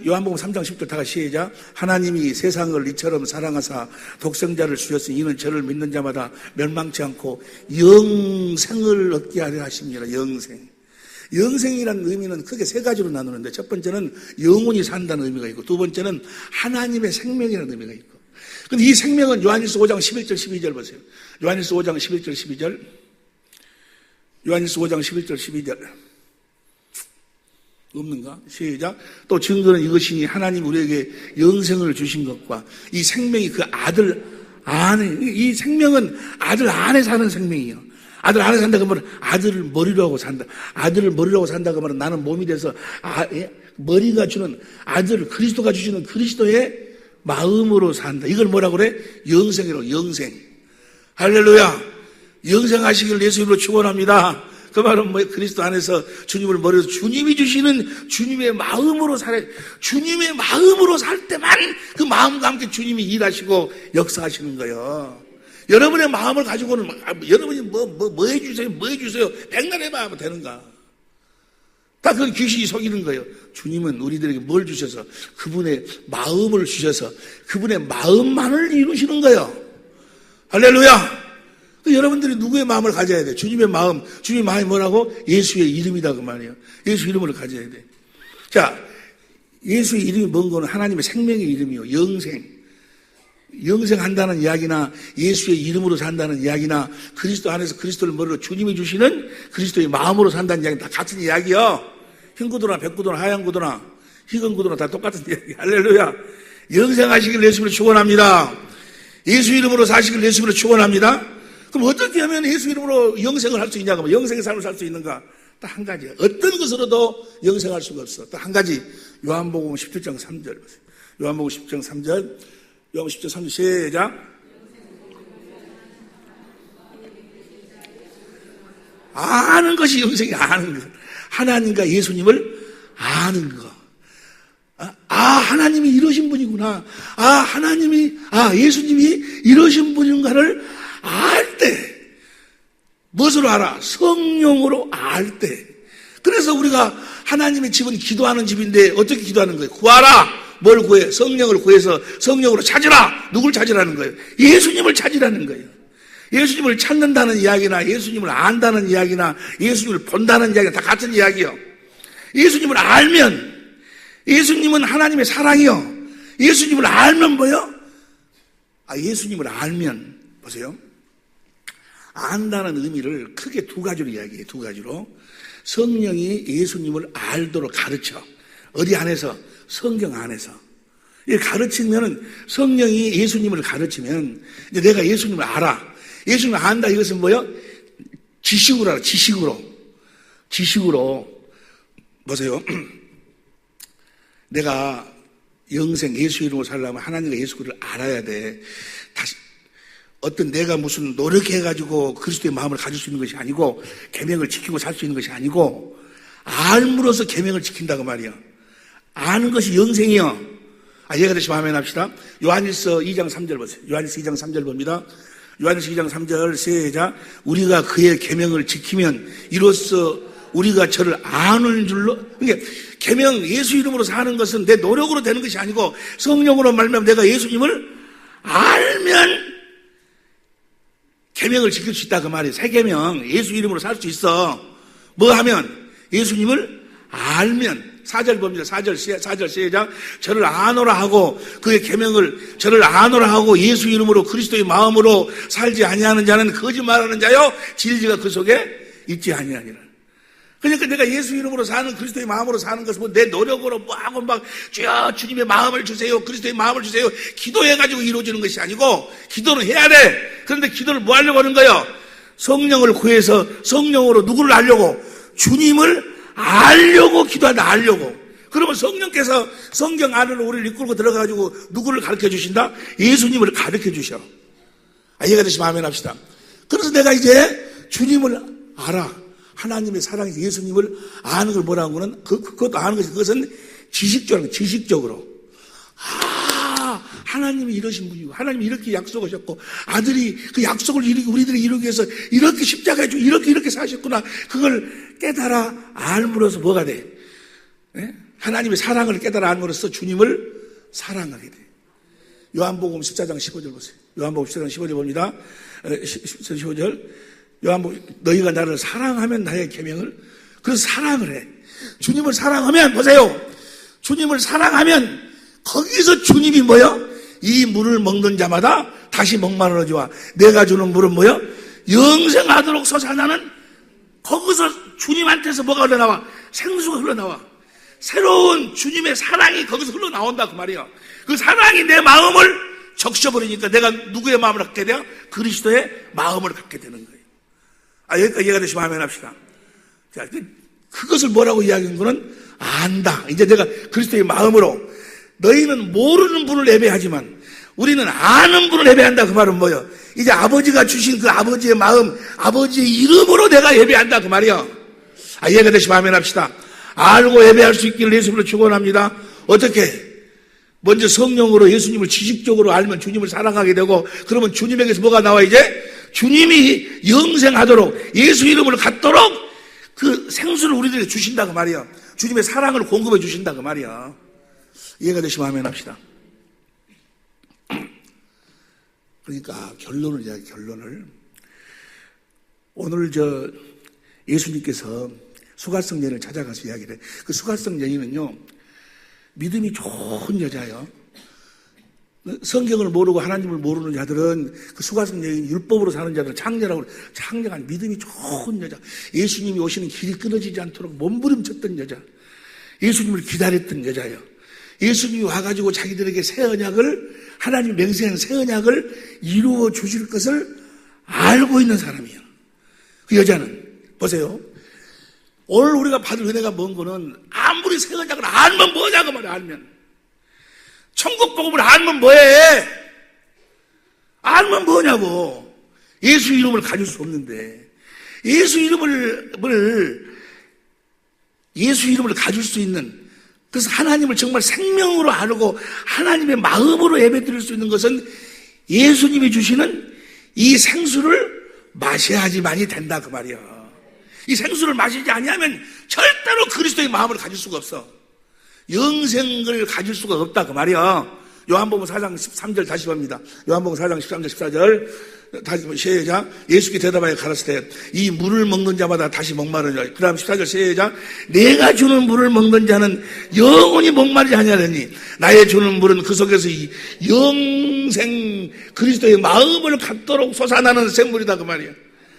요한복음 3장 10절 다 같이 시작. 하나님이 세상을 이처럼 사랑하사 독생자를 주셨으니 이는 저를 믿는 자마다 멸망치 않고 영생을 얻게 하려 하십니다. 영생. 영생이라는 의미는 크게 세 가지로 나누는데 첫 번째는 영원히 산다는 의미가 있고 두 번째는 하나님의 생명이라는 의미가 있고. 근데 이 생명은 요한일서 5장 11절 12절 보세요. 요한일서 5장 11절 12절. 요한일서 5장 11절 12절. 없는가? 시작. 또 증거는 이것이니 하나님 우리에게 영생을 주신 것과 이 생명이 그 아들 안에, 이 생명은 아들 안에 사는 생명이에요. 아들 안에 산다 그러면 아들을 머리로 하고 산다. 아들을 머리로 하고 산다 그러면 나는 몸이 돼서 머리가 주는 아들, 그리스도가 주시는 그리스도의 마음으로 산다. 이걸 뭐라고 그래? 영생이라고. 영생. 할렐루야. 영생하시길 예수 이름으로 축원합니다. 그 말은 뭐 그리스도 안에서 주님을 머리에서 주님이 주시는 주님의 마음으로 살아야 주님의 마음으로 살 때만 그 마음과 함께 주님이 일하시고 역사하시는 거예요. 여러분의 마음을 가지고는 여러분이 뭐 해주세요 백날 해봐 하면 되는가? 다 그건 귀신이 속이는 거예요. 주님은 우리들에게 뭘 주셔서 그분의 마음을 주셔서 그분의 마음만을 이루시는 거예요. 할렐루야. 여러분들이 누구의 마음을 가져야 돼? 주님의 마음. 주님의 마음이 뭐라고? 예수의 이름이다 그 말이에요. 예수 이름을 가져야 돼. 자, 예수의 이름이 뭔 거는 하나님의 생명의 이름이요. 영생. 영생한다는 이야기나 예수의 이름으로 산다는 이야기나 그리스도 안에서 그리스도를 머리로 주님이 주시는 그리스도의 마음으로 산다는 이야기는 다 같은 이야기요. 흰 구두나 백 구두나 하얀 구두나 희건 구두나 다 똑같은 이야기. 할렐루야. 영생하시길 예수님으로 축원합니다. 예수 이름으로 사시길 예수님으로 축원합니다. 그럼 어떻게 하면 예수 이름으로 영생을 할 수 있냐고, 영생의 삶을 살 수 있는가? 딱 한 가지야. 어떤 것으로도 영생할 수가 없어. 딱 한 가지. 요한복음 17장 3절 보세요. 요한복음 10장 3절. 요한복음 10장 3절 시작. 아는 것이 영생이 아는 것. 하나님과 예수님을 아는 것. 하나님이 이러신 분이구나. 예수님이 이러신 분인가를 알 때, 무엇으로 알아? 성령으로 알 때. 그래서 우리가 하나님의 집은 기도하는 집인데 어떻게 기도하는 거예요? 구하라! 뭘 구해? 성령을 구해서 성령으로 찾으라! 누굴 찾으라는 거예요? 예수님을 찾으라는 거예요. 예수님을 찾는다는 이야기나 예수님을 안다는 이야기나 예수님을 본다는 이야기나 다 같은 이야기요. 예수님을 알면, 예수님은 하나님의 사랑이요. 예수님을 알면 뭐요? 예수님을 알면, 보세요. 안다는 의미를 크게 두 가지로 이야기해요. 두 가지로. 성령이 예수님을 알도록 가르쳐. 어디 안에서? 성경 안에서. 이 가르치면은 성령이 예수님을 가르치면 이제 내가 예수님을 알아. 예수님을 안다. 이것은 뭐요? 지식으로 알아. 지식으로. 보세요. 내가 영생 예수 이름으로 살려면 하나님과 예수 그를 알아야 돼. 다시 어떤 내가 무슨 노력해가지고 그리스도의 마음을 가질 수 있는 것이 아니고 계명을 지키고 살 수 있는 것이 아니고 알므로써 계명을 지킨다고 말이야. 아는 것이 영생이요. 이해가 되시면 아멘 합시다. 요한일서 2장 3절 보세요. 요한일서 2장 3절 봅니다. 요한일서 2장 3절 시작. 우리가 그의 계명을 지키면 이로써 우리가 저를 아는 줄로. 그러니까 계명 예수 이름으로 사는 것은 내 노력으로 되는 것이 아니고 성령으로 말미암아 내가 예수님을 알면 계명을 지킬 수 있다 그 말이에요. 새 계명 예수 이름으로 살 수 있어. 뭐 하면 예수님을 알면. 4절 봅니다. 4절 시작. 저를 아노라 하고 그의 계명을 저를 아노라 하고 예수 이름으로 그리스도의 마음으로 살지 아니하는 자는 거짓말하는 자요 진리가 그 속에 있지 아니하니라. 그러니까 내가 예수 이름으로 사는 그리스도의 마음으로 사는 것은 뭐 내 노력으로 뭐 하고 막 주여 주님의 마음을 주세요 그리스도의 마음을 주세요 기도해가지고 이루어지는 것이 아니고 기도는 해야 돼. 그런데 기도를 뭐 하려고 하는 거예요? 성령을 구해서 성령으로 누구를 알려고? 주님을 알려고 기도한다. 알려고. 그러면 성령께서 성경 안으로 우리를 이끌고 들어가가지고 누구를 가르쳐 주신다? 예수님을 가르쳐 주셔. 이해가 되시면 아멘 합시다. 그래서 내가 이제 주님을 알아. 하나님의 사랑에서 예수님을 아는 걸 뭐라고 하는 그것도 아는 것이 그것은 지식적으로. 하나님이 이러신 분이고 하나님이 이렇게 약속하셨고 아들이 그 약속을 우리들이 이루기 위해서 이렇게 십자가에 이렇게 사셨구나. 그걸 깨달아 알므로써 뭐가 돼? 네? 하나님의 사랑을 깨달아 알므로써 주님을 사랑하게 돼. 요한복음 14장 15절 보세요. 요한복음 14장 15절 봅니다. 15절 요한복음 너희가 나를 사랑하면 나의 계명을 그래서 사랑을 해. 주님을 사랑하면 보세요. 주님을 사랑하면 거기서 주님이 뭐요? 이 물을 먹는 자마다 다시 목마르지와 내가 주는 물은 뭐요? 영생하도록 솟아나는 거기서 주님한테서 뭐가 흘러나와? 생수가 흘러나와. 새로운 주님의 사랑이 거기서 흘러나온다 그 말이에요. 그 사랑이 내 마음을 적셔버리니까 내가 누구의 마음을 갖게 돼요? 그리스도의 마음을 갖게 되는 거예요. 여기까지 이해가 되시면 아멘 합시다. 자, 그것을 뭐라고 이야기한 거는 안다. 이제 내가 그리스도의 마음으로 너희는 모르는 분을 예배하지만 우리는 아는 분을 예배한다. 그 말은 뭐예요? 이제 아버지가 주신 그 아버지의 마음, 아버지의 이름으로 내가 예배한다. 그 말이요. 이해가 되시면 아멘 합시다. 알고 예배할 수 있기를 예수님으로 축원합니다. 어떻게? 먼저 성령으로 예수님을 지식적으로 알면 주님을 사랑하게 되고 그러면 주님에게서 뭐가 나와 이제? 주님이 영생하도록 예수 이름을 갖도록 그 생수를 우리들에게 주신다. 그 말이요. 주님의 사랑을 공급해 주신다. 그 말이요. 이해가 되시면 아멘 합시다. 그러니까 결론을 이야기 결론을 오늘 예수님께서 수가성 여인을 찾아가서 이야기를 해. 그 수가성 여인은요 믿음이 좋은 여자예요. 성경을 모르고 하나님을 모르는 자들은 그 수가성 여인 율법으로 사는 자들은 창녀한 믿음이 좋은 여자. 예수님이 오시는 길이 끊어지지 않도록 몸부림쳤던 여자. 예수님을 기다렸던 여자예요. 예수님이 와가지고 자기들에게 새 언약을 하나님 맹세한 새 언약을 이루어 주실 것을 알고 있는 사람이에요. 그 여자는 보세요. 오늘 우리가 받을 은혜가 뭔 거는 아무리 새 언약을 알면 뭐냐고 말이야. 알면 천국 복음을 알면 뭐해? 알면 뭐냐고. 예수 이름을 가질 수 없는데 예수 이름을 가질 수 있는 그래서 하나님을 정말 생명으로 알고 하나님의 마음으로 예배드릴 수 있는 것은 예수님이 주시는 이 생수를 마셔야지만이 된다 그 말이야. 이 생수를 마시지 아니하면 절대로 그리스도의 마음을 가질 수가 없어. 영생을 가질 수가 없다 그 말이야. 요한복음 4장 13절 다시 봅니다. 요한복음 4장 13절 14절 다시 시작. 예수께 대답하여 가라사대 이 물을 먹는 자마다 다시 목마르냐. 그 다음 14절 시작. 내가 주는 물을 먹는 자는 영원히 목마르지 아니하느니 나의 주는 물은 그 속에서 이 영생 그리스도의 마음을 갖도록 솟아나는 샘물이다 그 말이에요.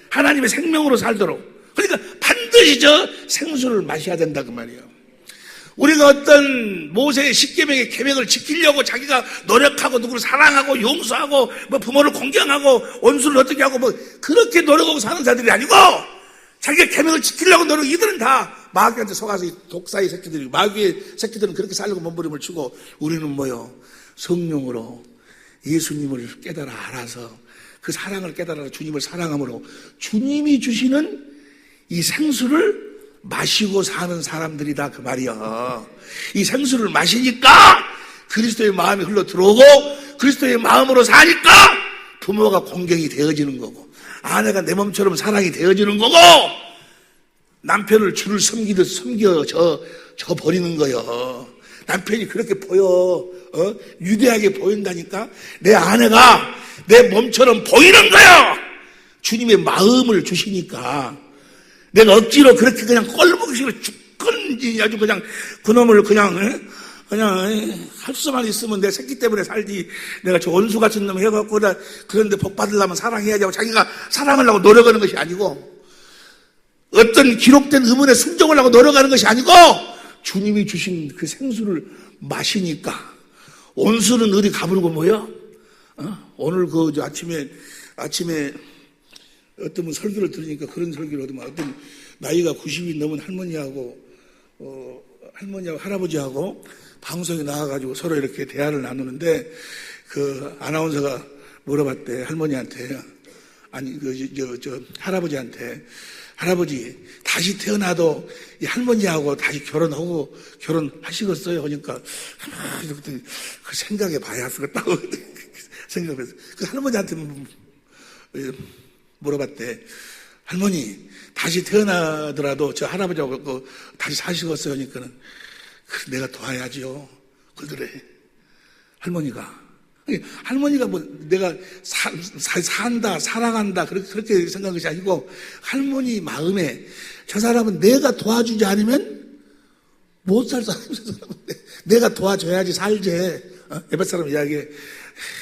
하나님의 생명으로 살도록. 그러니까 반드시 저 생수를 마셔야 된다 그 말이에요. 우리가 어떤 모세의 10계명의 계명을 지키려고 자기가 노력하고 누구를 사랑하고 용서하고 뭐 부모를 공경하고 원수를 어떻게 하고 뭐 그렇게 노력하고 사는 자들이 아니고 자기가 계명을 지키려고 노력. 이들은 다 마귀한테 속아서 독사의 새끼들이고 마귀의 새끼들은 그렇게 살려고 몸부림을 치고 우리는 뭐요? 성령으로 예수님을 깨달아 알아서 그 사랑을 깨달아 주님을 사랑함으로 주님이 주시는 이 생수를 마시고 사는 사람들이다 그 말이야. 이 생수를 마시니까 그리스도의 마음이 흘러 들어오고 그리스도의 마음으로 사니까 부모가 공경이 되어지는 거고, 아내가 내 몸처럼 사랑이 되어지는 거고, 남편을 주를 섬기듯 섬겨져 버리는 거예요. 남편이 그렇게 보여, 유대하게 보인다니까. 내 아내가 내 몸처럼 보이는 거예요. 주님의 마음을 주시니까. 내가 억지로 그렇게 그냥 꼴보기식으로 죽건지 아주 그냥 그놈을 그냥 할 수만 있으면 내 새끼 때문에 살지, 내가 저 원수 같은 놈 해갖고 그런데 복 받으려면 사랑해야지 하고 자기가 사랑하려고 노력하는 것이 아니고, 어떤 기록된 의문에 순종하려고 노력하는 것이 아니고, 주님이 주신 그 생수를 마시니까. 온수는 어디 가부르고 뭐야? 오늘 아침에 어떤 분 설교를 들으니까 그런 설교를 하더만, 어떤 나이가 90이 넘은 할머니하고 할아버지하고 방송에 나와가지고 서로 이렇게 대화를 나누는데, 그 아나운서가 물어봤대, 할머니한테. 아니, 할아버지한테. 할아버지, 다시 태어나도 이 할머니하고 다시 결혼하시겠어요? 그러니까, 그 생각해 봐야 쓰겠다고 생각했어. 그 할머니한테 물어봤대. 할머니, 다시 태어나더라도 저 할아버지하고 다시 사시겠어요? 그러니까는, 내가 도와야지요. 그러더래. 할머니가 뭐 내가 산다, 사랑한다, 그렇게 생각한 것이 아니고, 할머니 마음에 저 사람은 내가 도와주지 않으면 못 살 사람이죠. 내가 도와줘야지 살지. 에베 사람 이야기해.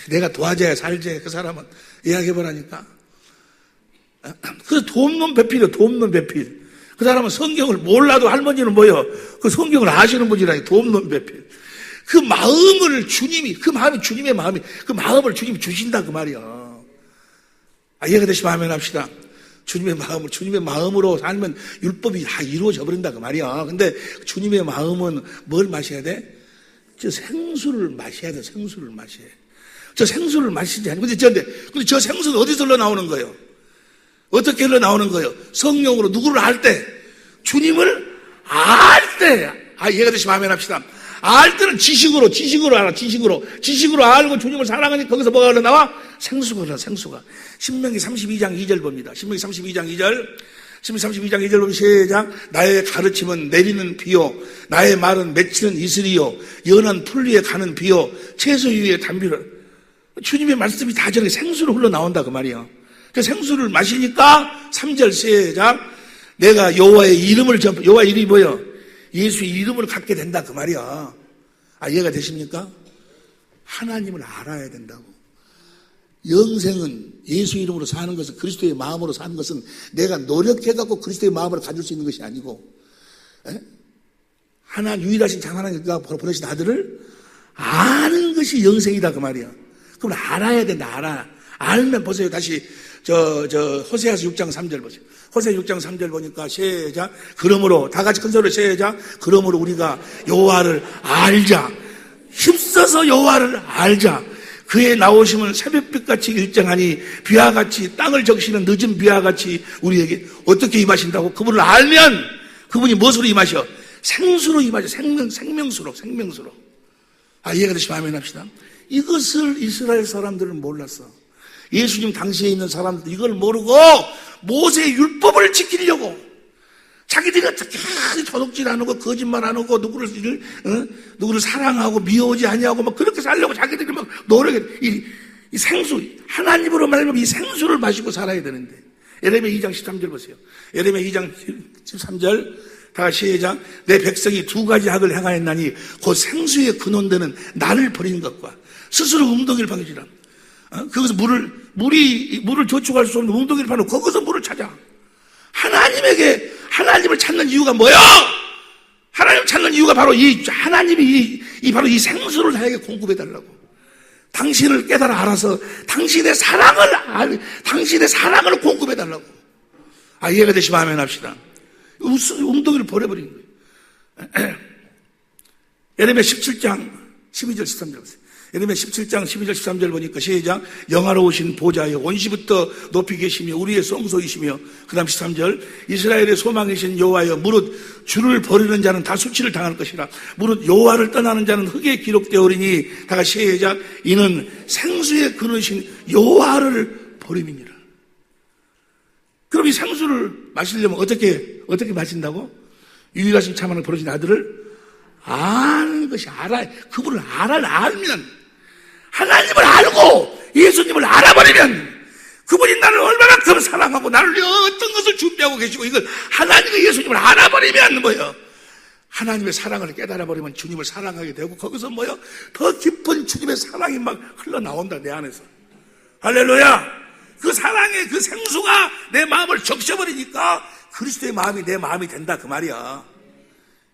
내가 도와줘야 살지. 그 사람은 이야기해보라니까. 그래서 도움론 배필이요, 도움론 배필. 그 사람은 성경을 몰라도 할머니는 뭐요? 그 성경을 아시는 분이라니, 도움론 배필. 그 마음을 주님이, 그 마음이 주님의 마음이, 그 마음을 주님이 주신다, 그 말이야. 이해가 되시면 아멘 합시다. 주님의 마음으로 살면 율법이 다 이루어져 버린다, 그 말이야. 근데 주님의 마음은 뭘 마셔야 돼? 저 생수를 마셔야 돼, 생수를 마셔야 돼. 저 생수를 마시지 않으면. 근데 저 생수는 어디서 흘러나오는 거예요? 어떻게 흘러나오는 거예요? 성령으로 누구를 알 때, 주님을 알 때. 이해가 되시면 아멘 합시다. 알 때는 지식으로 알아, 지식으로 알고 주님을 사랑하니까 거기서 뭐가 흘러나와? 생수가 흘러, 생수가. 신명기 32장 2절 봅니다. 신명기 32장 2절 보면 시작. 나의 가르침은 내리는 비요, 나의 말은 맺히는 이슬이요, 연한 풀 위에 가는 비요, 채소 위에 담비를. 주님의 말씀이 다 저렇게 생수로 흘러나온다, 그 말이야. 그 생수를 마시니까 3절 시작. 내가 여호와의 이름을 여호와 이름이 뭐예요? 예수의 이름을 갖게 된다, 그 말이야. 이해가 되십니까? 하나님을 알아야 된다고. 영생은 예수 이름으로 사는 것은, 그리스도의 마음으로 사는 것은 내가 노력해갖고 그리스도의 마음을 가질 수 있는 것이 아니고, 유일하신 장하나님과 보내신 아들을 아는 것이 영생이다, 그 말이야. 그럼 알아야 된다, 알면 보세요. 다시 호세아서 6장 3절 보세요. 호세 6장 3절 보니까 시작. 그러므로 다 같이 큰 소리로 시작. 그러므로 우리가 여호와를 알자. 힘써서 여호와를 알자. 그의 나오심은 새벽빛같이 일정하니 비와 같이 땅을 적시는 늦은 비와 같이 우리에게 어떻게 임하신다고? 그분을 알면 그분이 무엇으로 임하셔? 생수로 임하셔. 생명수로. 이해가 되시면 아멘 합시다. 이것을 이스라엘 사람들은 몰랐어. 예수님 당시에 있는 사람들 이걸 모르고 모세의 율법을 지키려고 자기들이 도둑질 안 하고 거짓말 안 하고 누구를 사랑하고 미워하지 아니하고 막 그렇게 살려고 자기들이 막 노력해. 이 생수, 하나님으로 말하면 이 생수를 마시고 살아야 되는데. 예레미야 2장 13절 보세요. 예레미야 2장 13절 다 시작. 내 백성이 두 가지 악을 행하였나니 곧 생수의 근원되는 나를 버리는 것과 스스로 웅덩이를 파기지라. 거기서 물을 저축할 수 없는 웅덩이를 파놓고 거기서 물을 찾아. 하나님을 찾는 이유가 뭐야? 하나님을 찾는 이유가 바로 하나님이 바로 이 생수를 나에게 공급해달라고. 당신을 깨달아 알아서 당신의 사랑을 공급해달라고. 이해가 되시면 아멘 합시다. 웅덩이를 버려버린 거예요. 예레미야 17장 12절 13절 보세요. 예레미야 17장 12절 13절 보니까 시작. 영화로우신 보좌여 원시부터 높이 계시며 우리의 성소이시며 그 다음 13절 이스라엘의 소망이신 여호와여 무릇 주를 버리는 자는 다 수치를 당할 것이라 무릇 여호와를 떠나는 자는 흙에 기록되어리니 다 같이 시작. 이는 생수의 근원이신 여호와를 버림이니라. 그럼 이 생수를 마시려면 어떻게 마신다고? 유일하신 참 하나님 버리신 아들을 아는 것이 그분을 알면 하나님을 알고 예수님을 알아버리면 그분이 나를 얼마만큼 사랑하고 나를 위해 어떤 것을 준비하고 계시고 이걸 하나님과 예수님을 알아버리면 뭐예요? 하나님의 사랑을 깨달아버리면 주님을 사랑하게 되고 거기서 뭐예요? 더 깊은 주님의 사랑이 막 흘러나온다 내 안에서. 할렐루야. 그 사랑의 그 생수가 내 마음을 적셔버리니까 그리스도의 마음이 내 마음이 된다 그 말이야.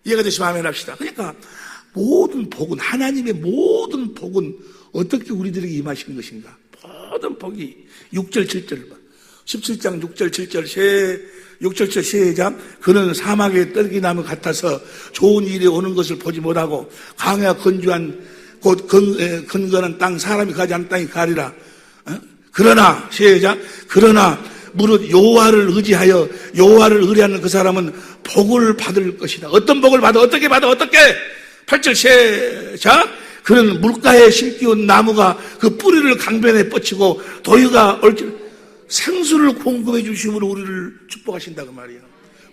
이해가 되시면 아멘 합시다. 그러니까 모든 복은 하나님의 모든 복은 어떻게 우리들에게 임하시는 것인가? 모든 복이 6절 7절 17장 6절 7절 6절 7절 시작. 그는 사막의 떨기나무 같아서 좋은 일이 오는 것을 보지 못하고 강야 건조한 곧 건건한 땅 사람이 가지 않은 땅이 가리라. 그러나 시작. 그러나 무릇 여호와를 의지하여 여호와를 의뢰하는 그 사람은 복을 받을 것이다. 어떤 복을 받아? 어떻게 받아? 어떻게? 8절 시작. 그는 물가에 심기운 나무가 그 뿌리를 강변에 뻗치고 도유가 생수를 공급해 주심으로 우리를 축복하신다 그 말이에요.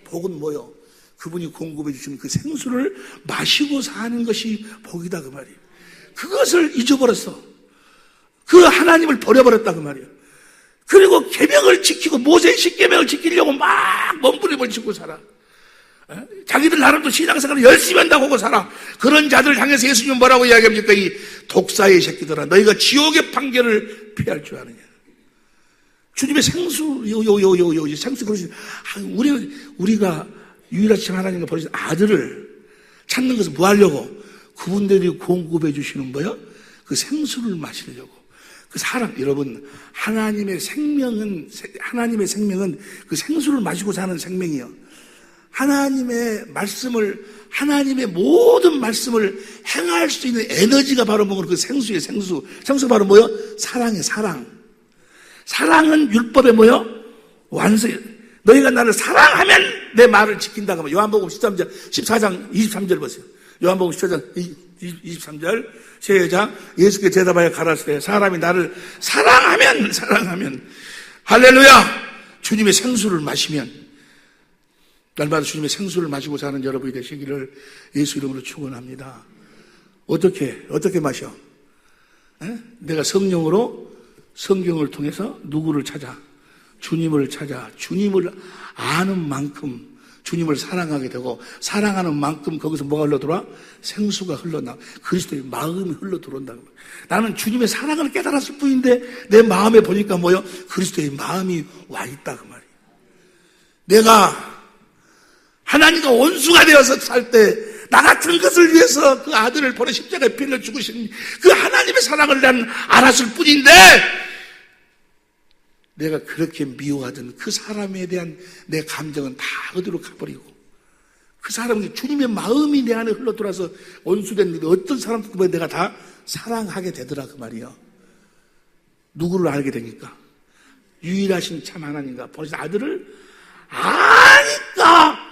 복은 뭐요? 그분이 공급해 주시는 그 생수를 마시고 사는 것이 복이다 그 말이에요. 그것을 잊어버렸어. 그 하나님을 버려버렸다 그 말이에요. 그리고 계명을 지키고 모세의 십계명을 지키려고 막 몸부림을 치고 살아. 자기들 나름도 신앙생활을 열심히 한다고 하고 살아. 그런 자들을 향해서 예수님은 뭐라고 이야기합니까? 이 독사의 새끼들아 너희가 지옥의 판결을 피할 줄 아느냐. 주님의 생수 생수 그러시. 우리가 유일하신 하나님과 버리신 아들을 찾는 것은 뭐 하려고? 그분들이 공급해 주시는 뭐요? 그 생수를 마시려고. 그 사랑, 여러분, 하나님의 생명은 그 생수를 마시고 사는 생명이요. 하나님의 말씀을, 하나님의 모든 말씀을 행할 수 있는 에너지가 바로 뭐고 그 생수예요, 생수. 생수가 바로 뭐요? 사랑이에요, 사랑. 사랑은 율법의 뭐요? 완성이에요. 너희가 나를 사랑하면 내 말을 지킨다고 하면 요한복음 14장 23절 보세요. 요한복음 14장 23절 시작. 예수께 대답하여 가라사대 사람이 나를 사랑하면 할렐루야. 주님의 생수를 마시면 날마다 주님의 생수를 마시고 사는 여러분이 되시기를 예수 이름으로 축원합니다. 어떻게 마셔? 내가 성령으로 성경을 통해서 누구를 찾아? 주님을 찾아. 주님을 아는 만큼 주님을 사랑하게 되고 사랑하는 만큼 거기서 뭐가 흘러들어와? 생수가 흘러나와. 그리스도의 마음이 흘러들어온다. 나는 주님의 사랑을 깨달았을 뿐인데 내 마음에 보니까 뭐요? 그리스도의 마음이 와 있다 그 말이에요. 내가 하나님과 원수가 되어서 살 때 나 같은 것을 위해서 그 아들을 보내 십자가에 피를 죽으신 그 하나님의 사랑을 난 알았을 뿐인데 내가 그렇게 미워하던 그 사람에 대한 내 감정은 다 어디로 가버리고 그 사람은 주님의 마음이 내 안에 흘러들어와서 원수된 어떤 사람들도 내가 다 사랑하게 되더라 그 말이요. 누구를 알게 되니까? 유일하신 참 하나님과 보내신 아들을 아니까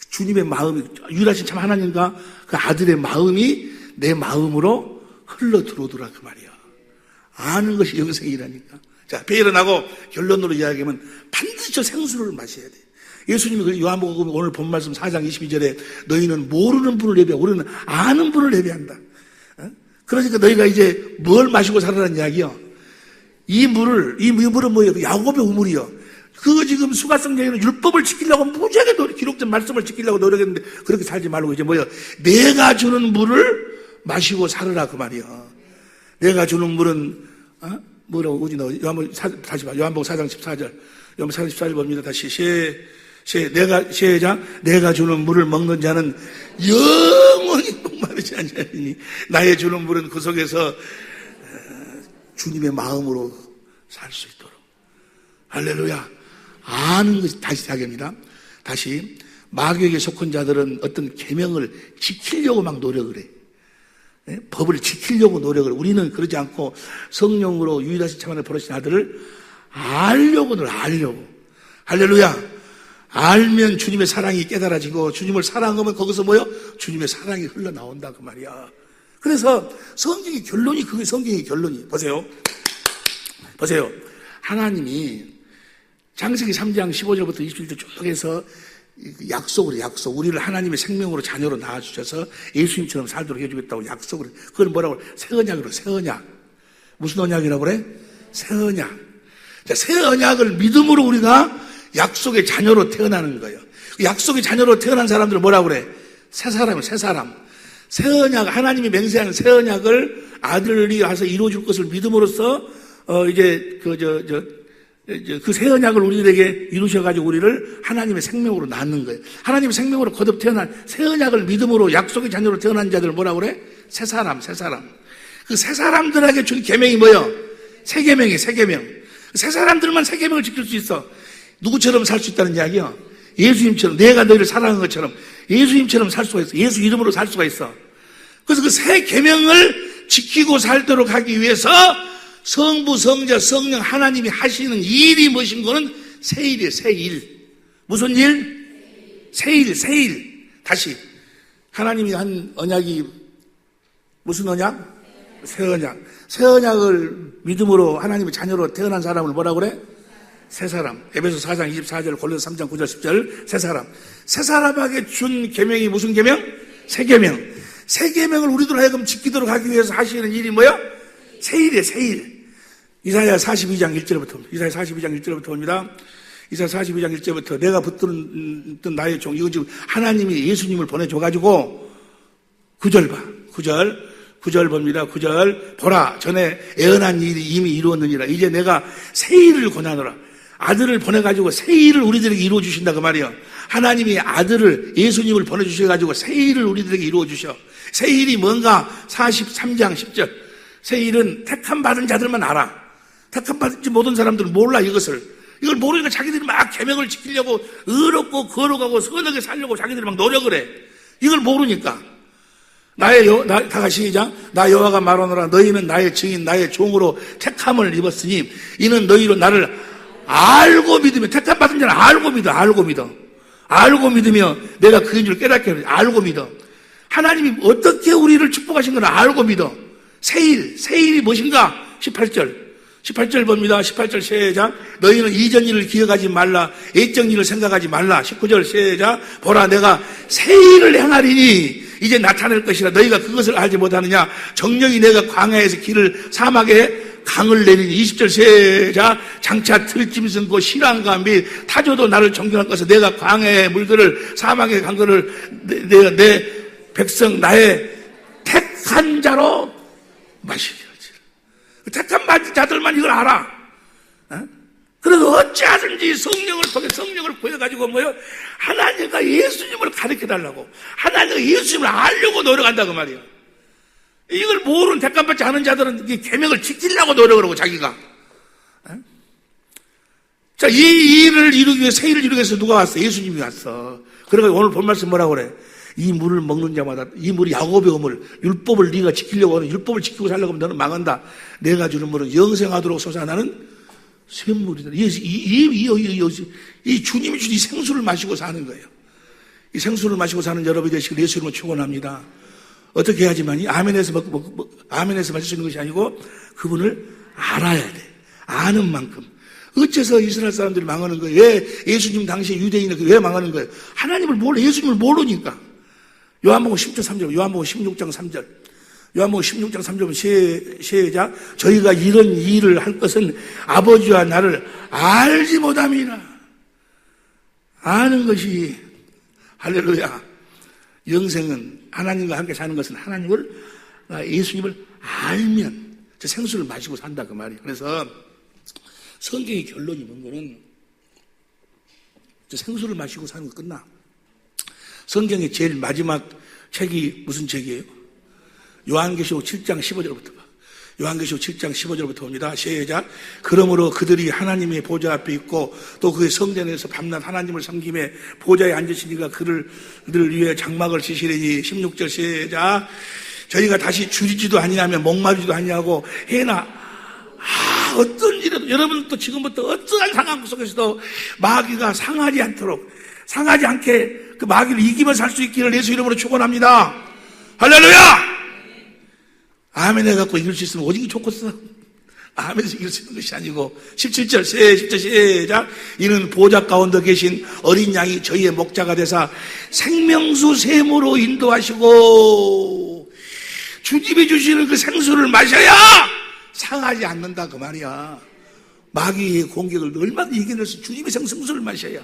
주님의 마음이 유일하신 참 하나님과 그 아들의 마음이 내 마음으로 흘러들어오더라 그 말이야. 아는 것이 영생이라니까. 자, 배일어나고 결론으로 이야기하면 반드시 저 생수를 마셔야 돼. 예수님이 요한복음 오늘 본 말씀 4장 22절에 너희는 모르는 분을 예배하고 우리는 아는 분을 예배한다. 그러니까 너희가 이제 뭘 마시고 살아라는 이야기요. 이 물은 뭐예요? 야곱의 우물이요. 그 지금 수가성경에는 율법을 지키려고 무지하게 기록된 말씀을 지키려고 노력했는데 그렇게 살지 말고 이제 뭐예요? 내가 주는 물을 마시고 살으라 그 말이요. 내가 주는 물은 뭐라고 어디 나오지? 다시 봐. 요한복음 4장 14절. 요한복음 4장 14절 봅니다. 다시 내가 주는 물을 먹는 자는 영원히 목마르지 않으니 나의 주는 물은 그 속에서 주님의 마음으로 살 수 있도록. 할렐루야. 아는 것이 다시 이야기합니다. 다시 마귀에게 속한 자들은 어떤 계명을 지키려고 막 노력을 해. 법을 지키려고 노력을, 우리는 그러지 않고 성령으로 유일하신 참안을 버리신 아들을 알려고 할렐루야. 알면 주님의 사랑이 깨달아지고, 주님을 사랑하면 거기서 뭐요? 주님의 사랑이 흘러나온다 그 말이야. 그래서 성경의 결론이 그게 성경의 결론이. 보세요. 하나님이 창세기 3장 15절부터 21절 쭉 해서 약속. 우리를 하나님의 생명으로 자녀로 낳아주셔서 예수님처럼 살도록 해주겠다고 약속을. 그걸 뭐라고 그래? 새 언약. 무슨 언약이라고 그래? 새 언약. 자, 새 언약을 믿음으로 우리가 약속의 자녀로 태어나는 거예요. 약속의 자녀로 태어난 사람들을 뭐라고 그래? 새 사람. 새 언약, 하나님이 맹세하는 새 언약을 아들이 와서 이루어줄 것을 믿음으로써 그 새 언약을 우리들에게 이루셔가지고 우리를 하나님의 생명으로 낳는 거예요. 하나님의 생명으로 거듭 태어난 새 언약을 믿음으로 약속의 자녀로 태어난 자들을 뭐라고 그래? 새 사람. 그 새 사람들에게 준 계명이 뭐예요? 새 계명이에요. 새 사람들만 새 계명을 지킬 수 있어. 누구처럼 살 수 있다는 이야기요? 예수님처럼, 내가 너희를 사랑한 것처럼 예수님처럼 살 수가 있어. 예수 이름으로 살 수가 있어. 그래서 그 새 계명을 지키고 살도록 하기 위해서 성부, 성자, 성령 하나님이 하시는 일이 무엇인 거는 새 일이에요. 새 일. 무슨 일? 새 일. 다시 하나님이 한 언약이 무슨 언약? 새 언약. 새 언약을 믿음으로 하나님의 자녀로 태어난 사람을 뭐라고 그래? 새 사람. 에베소 4장 24절, 골로새 3장 9절 10절. 새 사람. 새 사람에게 준 계명이 무슨 계명? 새 계명. 새 계명을 우리들 하여금 지키도록 하기 위해서 하시는 일이 뭐야? 새 일이에요. 새 일. 이사야 42장 1절부터. 이사야 42장 1절부터 봅니다. 이사야 42장 1절부터 내가 붙들었던 나의 종. 이거 지금 하나님이 예수님을 보내줘가지고 9절 봐. 9절 봅니다. 9절. 보라, 전에 애언한 일이 이미 이루었느니라. 이제 내가 새 일을 권하노라. 아들을 보내가지고 새 일을 우리들에게 이루어주신다 그 말이에요. 하나님이 아들을, 예수님을 보내주셔가지고 새 일을 우리들에게 이루어주셔. 새 일이 뭔가 43장 10절. 새 일은 택함 받은 자들만 알아. 택함 받지 못한 사람들은 몰라 이것을. 이걸 모르니까 자기들이 막 계명을 지키려고 의롭고 거룩하고 선하게 살려고 자기들이 막 노력을 해. 이걸 모르니까. 다 같이 시작. 나 여호와가 말하노라. 너희는 나의 증인, 나의 종으로 택함을 입었으니 이는 너희로 나를 알고 믿으며, 택함 받은 자는 알고 믿으며 내가 그인 줄 깨닫게 하라. 알고 믿어. 하나님이 어떻게 우리를 축복하신 걸 알고 믿어. 새 일이 무엇인가? 18절 봅니다. 18절 시작. 너희는 이전 일을 기억하지 말라. 옛적 일을 생각하지 말라. 19절 시작. 보라, 내가 새 일을 행하리니 이제 나타낼 것이라. 너희가 그것을 알지 못하느냐? 정령이 내가 광야에서 길을 사막에 강을 내리니. 20절 시작. 장차 들짐승고 실랑과 및 타조도 나를 존경할 것을 내가 광야의 물들을 사막의 강들을 내 백성 나의 택한 자로 마시리라. 택한 자들만 이걸 알아. 그래서 어찌하든지 성령을 통해 성령을 구해가지고 뭐요? 하나님과 예수님을 가르쳐달라고, 하나님과 예수님을 알려고 노력한다 그 말이에요. 이걸 모르는 택함받지 않은 자들은 계명을 지키려고 노력을 하고 자기가. 자, 이 일을 이루기 위해, 새 일을 이루기 위해서 누가 왔어? 예수님이 왔어. 그러니까 오늘 본 말씀 뭐라고 그래? 이 물을 먹는 자마다, 이 물이 야곱의 물, 율법을 네가 지키려고 하는, 율법을 지키고 살려고 하면 너는 망한다. 내가 주는 물은 영생하도록 솟아나는 샘물이다. 이 주님이 준 이 생수를 마시고 사는 거예요. 이 생수를 마시고 사는 여러분이 되시길 예수 이름으로 축원합니다. 어떻게 해야지만이 아멘에서 아멘에서 마실 수 있는 것이 아니고 그분을 알아야 돼. 아는 만큼. 어째서 이스라엘 사람들이 망하는 거예요? 왜 예수님 당시 유대인은 왜 망하는 거예요? 하나님을 몰라. 예수님을 모르니까. 요한복음 10장 3절, 요한복음 16장 3절. 요한복음 16장 3절은 시작. 저희가 이런 일을 할 것은 아버지와 나를 알지 못함이라. 아는 것이, 할렐루야. 영생은, 하나님과 함께 사는 것은 하나님을, 예수님을 알면 저 생수를 마시고 산다 그 말이에요. 그래서 성경의 결론이 뭔 거는 저 생수를 마시고 사는 거 끝나. 성경의 제일 마지막 책이 무슨 책이에요? 요한계시록 7장 15절부터 봐. 요한계시록 7장 15절부터 봅니다. 시작. 그러므로 그들이 하나님의 보좌 앞에 있고 또 그의 성전에서 밤낮 하나님을 섬김에 보좌에 앉으시니까 그들을 위해 장막을 치시리니. 16절 시작. 저희가 다시 줄이지도 아니하며 목마르지도 아니하고 해나 어떤 일에도 여러분도 지금부터 어떠한 상황 속에서도 마귀가 상하지 않도록, 상하지 않게 그 마귀를 이기며 살 수 있기를 예수 이름으로 축원합니다. 할렐루야! 아멘 해갖고 이길 수 있으면 오직 좋겠어. 아멘에서 이길 수 있는 것이 아니고 17절 시작. 이는 보좌 가운데 계신 어린 양이 저희의 목자가 되사 생명수 샘으로 인도하시고, 주님이 주시는 그 생수를 마셔야 상하지 않는다 그 말이야. 마귀의 공격을 얼마나 이겨낼 수, 주님의 생수를 마셔야.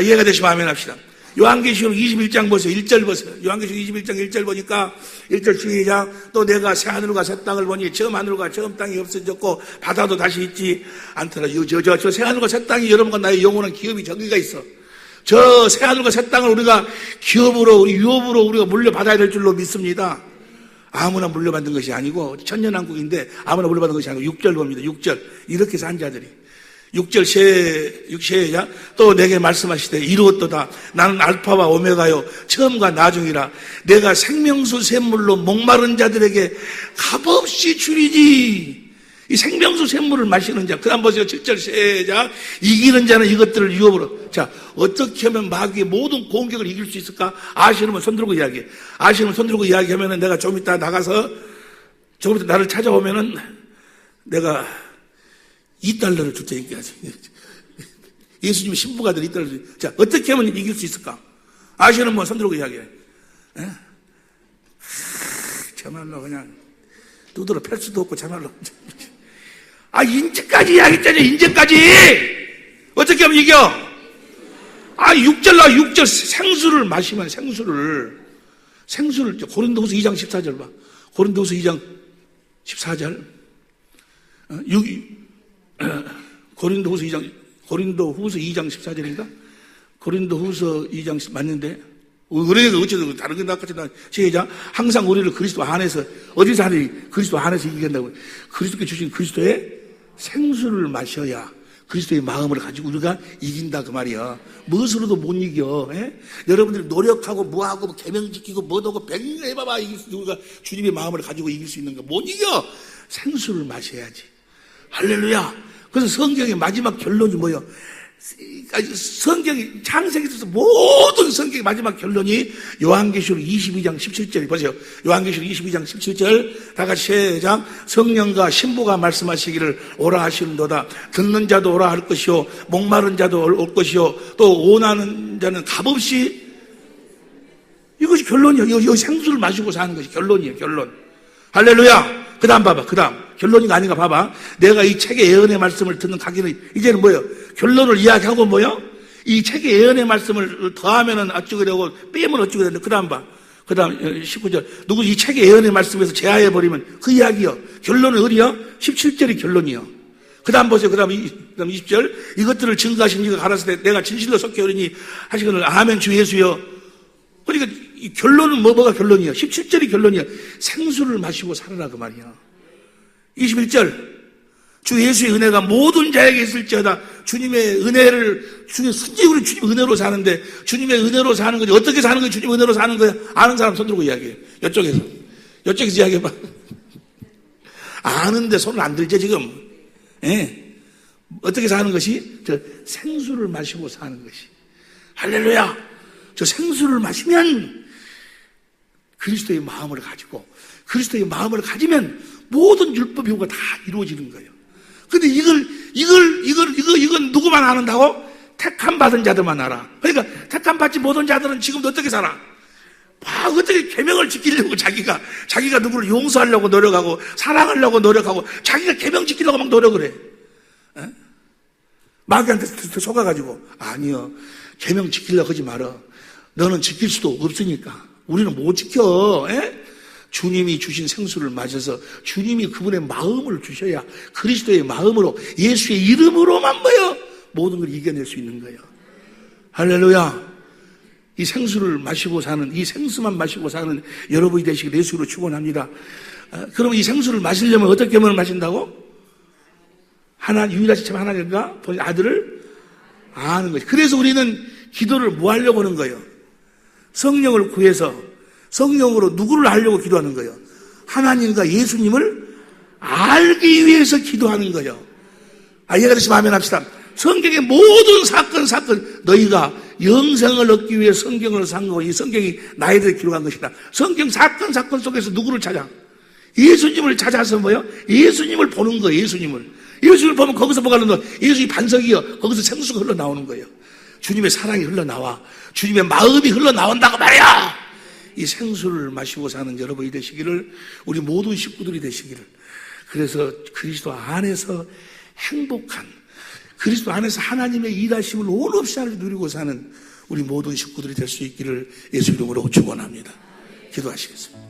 이해가 되시면 아멘 합시다. 요한계시록 21장 보세요. 1절 보세요. 요한계시록 21장 1절 보니까 1절 시작. 또 내가 새 하늘과 새 땅을 보니 처음 하늘과 처음 땅이 없어졌고 바다도 다시 있지 않더라. 저 새 하늘과 새 땅이 여러분과 나의 영원한 기업이 저기가 있어. 저 새 하늘과 새 땅을 우리가 기업으로, 유업으로 우리가 물려받아야 될 줄로 믿습니다. 아무나 물려받는 것이 아니고 천년왕국인데 아무나 물려받는 것이 아니고 6절 봅니다. 6절. 이렇게 산 자들이. 6절 시작. 또 내게 말씀하시되 이루었도다. 나는 알파와 오메가요 처음과 나중이라. 내가 생명수 샘물로 목마른 자들에게 값없이 주리지. 이 생명수 샘물을 마시는 자. 그 다음 보세요. 7절 시작. 이기는 자는 이것들을 유업으로. 자, 어떻게 하면 마귀의 모든 공격을 이길 수 있을까? 아시는 분 손 들고 이야기해. 아시는 분 손 들고 이야기하면은 내가 좀 이따 나가서 조금 이따 나를 찾아오면은 내가 $2를 줄 테니까. 예수님 신부가 될 $2 줄. 자, 어떻게 하면 이길 수 있을까? 아시는 분 손 들고 이야기해. 참말로 그냥 두드러 팰 수도 없고 참말로. 인제까지 이야기했잖아요. 인제까지. 어떻게 하면 이겨? 6절 나 6절 생수를 마시면 생수를 고린도후서 2장 14절 봐. 고린도후서 2장 14절. 고린도후서 2장 14절인가? 고린도후서 2장 맞는데? 그러니까 어쨌든 다른 게 낫겠지. 시작. 항상 우리를 그리스도 안에서 어디서 하니? 그리스도 안에서 이긴다고. 그리스도께 주신 그리스도의 생수를 마셔야 그리스도의 마음을 가지고 우리가 이긴다 그 말이야. 무엇으로도 못 이겨. 여러분들이 노력하고 뭐하고 계명 지키고 뭐하고 백년 해봐봐 우리가 주님의 마음을 가지고 이길 수 있는 거 못 이겨. 생수를 마셔야지. 할렐루야. 그래서 성경의 마지막 결론이 뭐예요? 성경이 창세기에서 모든 성경의 마지막 결론이 요한계시록 22장 17절 보세요. 요한계시록 22장 17절 다 같이 시작. 성령과 신부가 말씀하시기를 오라 하시는도다. 듣는 자도 오라 할 것이요 목마른 자도 올 것이요 또 원하는 자는 값없이. 이것이 결론이에요. 이 생수를 마시고 사는 것이 결론이에요. 결론. 할렐루야. 그 다음 봐봐. 그 다음 결론이 아닌가 봐봐. 내가 이 책의 예언의 말씀을 듣는 가기는 이제는 뭐예요? 결론을 이야기하고 뭐예요? 이 책의 예언의 말씀을 더하면은 어쩌게 되고 빼면 어쩌게 되는데 그 다음 봐. 그 다음 19절. 누구 이 책의 예언의 말씀에서 제하해버리면 그 이야기요. 결론은 어디요? 17절이 결론이요. 그 다음 보세요. 그 다음 20절. 이것들을 증거하신 이가 가라사대 내가 진실로 속히 오리니 하시거늘 아멘 주 예수여. 그러니까 이 결론은 뭐가 결론이야? 17절이 결론이야. 생수를 마시고 살아라 그 말이야. 21절. 주 예수의 은혜가 모든 자에게 있을지어다. 주님의 은혜를 순전히 주님의 은혜로 사는데 주님의 은혜로 사는 거지. 어떻게 사는 거야? 주님의 은혜로 사는 거야. 아는 사람 손 들고 이야기해. 이쪽에서 이야기해봐. 아는데 손을 안 들지 지금. 어떻게 사는 것이? 저 생수를 마시고 사는 것이. 할렐루야. 저 생수를 마시면 그리스도의 마음을 가지고 그리스도의 마음을 가지면 모든 율법 요구가 다 이루어지는 거예요. 근데 이건 누구만 아는다고? 택함 받은 자들만 알아. 그러니까 택함 받지 못한 자들은 지금도 어떻게 살아? 어떻게 계명을 지키려고 자기가 누구를 용서하려고 노력하고 사랑하려고 노력하고 자기가 계명 지키려고 막 노력을 해. 마귀한테 속아가지고 아니요. 계명 지키려고 하지 마라. 너는 지킬 수도 없으니까. 우리는 못 지켜. 주님이 주신 생수를 마셔서 주님이 그분의 마음을 주셔야 그리스도의 마음으로 예수의 이름으로만 뭐요? 모든 걸 이겨낼 수 있는 거예요. 할렐루야. 이 생수를 마시고 사는 이 생수만 마시고 사는 여러분이 되시길 예수로 축원합니다. 그럼 이 생수를 마시려면 어떻게 하면 마신다고? 유일하신 참 하나님과 아들을 아는 거죠. 그래서 우리는 기도를 뭐 하려고 하는 거예요? 성령을 구해서 성령으로 누구를 알려고 기도하는 거예요? 하나님과 예수님을 알기 위해서 기도하는 거예요. 이해가 되시면 아멘 합시다. 성경의 모든 사건 너희가 영생을 얻기 위해 성경을 산 거고 이 성경이 나에게 기록한 것이다. 성경 사건 속에서 누구를 찾아? 예수님을 찾아서 뭐요? 예수님을 보는 거예요. 예수님을 보면 거기서 뭐가 흘러나와? 예수님 반석이요. 거기서 생수가 흘러나오는 거예요. 주님의 사랑이 흘러나와. 주님의 마음이 흘러나온다고 말이야. 이 생수를 마시고 사는 여러분이 되시기를, 우리 모든 식구들이 되시기를. 그래서 그리스도 안에서 행복한, 그리스도 안에서 하나님의 일하심을 온 없이 누리고 사는 우리 모든 식구들이 될 수 있기를 예수 이름으로 축원합니다. 기도하시겠습니다.